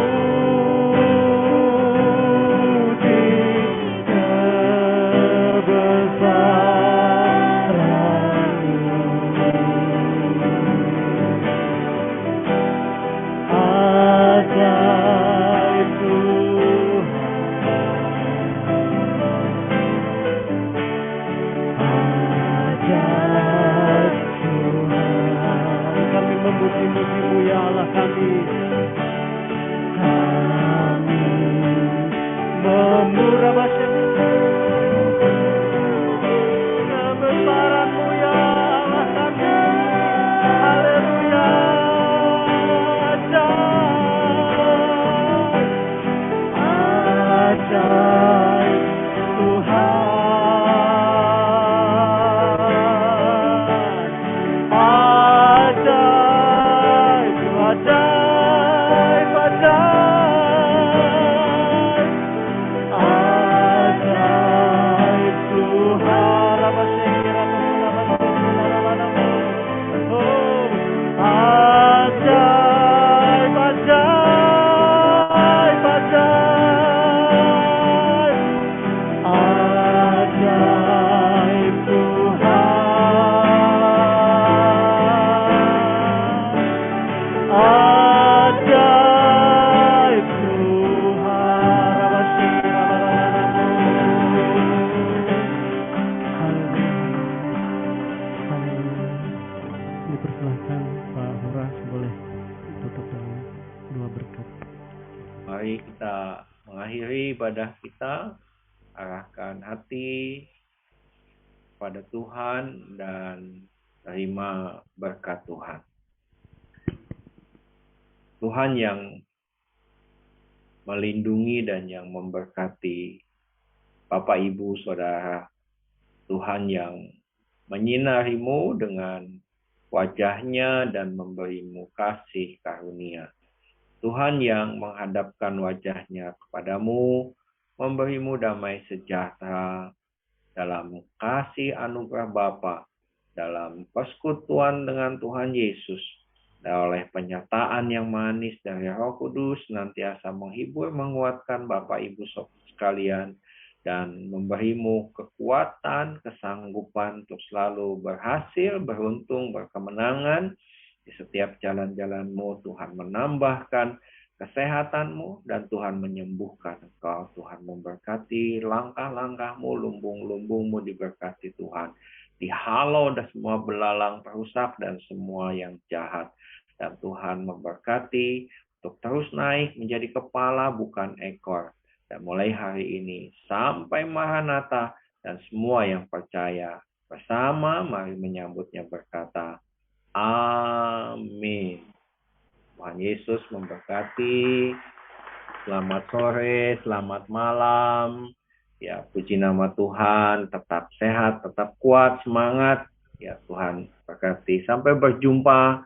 kebesaran-Mu. Ajaib Tuhan, ajaib Tuhan, kami memuji-muji-Mu ya Allah kami. Kami memurah kebesaran-Mu ya Allah kami. Haleluya. Ajaib Tuhan, ajaib, ajaib, ajaib Tuhan. Oh, ajaib, ajaib, ajaib Tuhan, ajaib Tuhan. Dipersilahkan Pak Horas boleh tutup dengan doa berkat. Mari kita mengakhiri ibadah kita, arahkan hati pada Tuhan dan terima berkat Tuhan. Tuhan yang melindungi dan yang memberkati Bapak, Ibu, Saudara. Tuhan yang menyinarimu dengan wajahnya dan memberimu kasih karunia. Tuhan yang menghadapkan wajahnya kepadamu, memberimu damai sejahtera dalam kasih anugerah Bapa, dalam persekutuan dengan Tuhan Yesus, dan oleh penyataan yang manis dari Roh Kudus senantiasa menghibur, menguatkan Bapak Ibu sekalian, dan memberimu kekuatan, kesanggupan untuk selalu berhasil, beruntung, berkemenangan di setiap jalan-jalanmu. Tuhan menambahkan kesehatanmu dan Tuhan menyembuhkan engkau. Tuhan memberkati langkah-langkahmu, lumbung-lumbungmu diberkati Tuhan. Dihalau dan semua belalang perusak dan semua yang jahat. Dan Tuhan memberkati untuk terus naik menjadi kepala bukan ekor. Dan mulai hari ini sampai Maranatha dan semua yang percaya bersama mari menyambutnya berkata, amin. Tuhan Yesus memberkati. Selamat sore, selamat malam. Ya, puji nama Tuhan, tetap sehat, tetap kuat, semangat. Ya, Tuhan berkati. Sampai berjumpa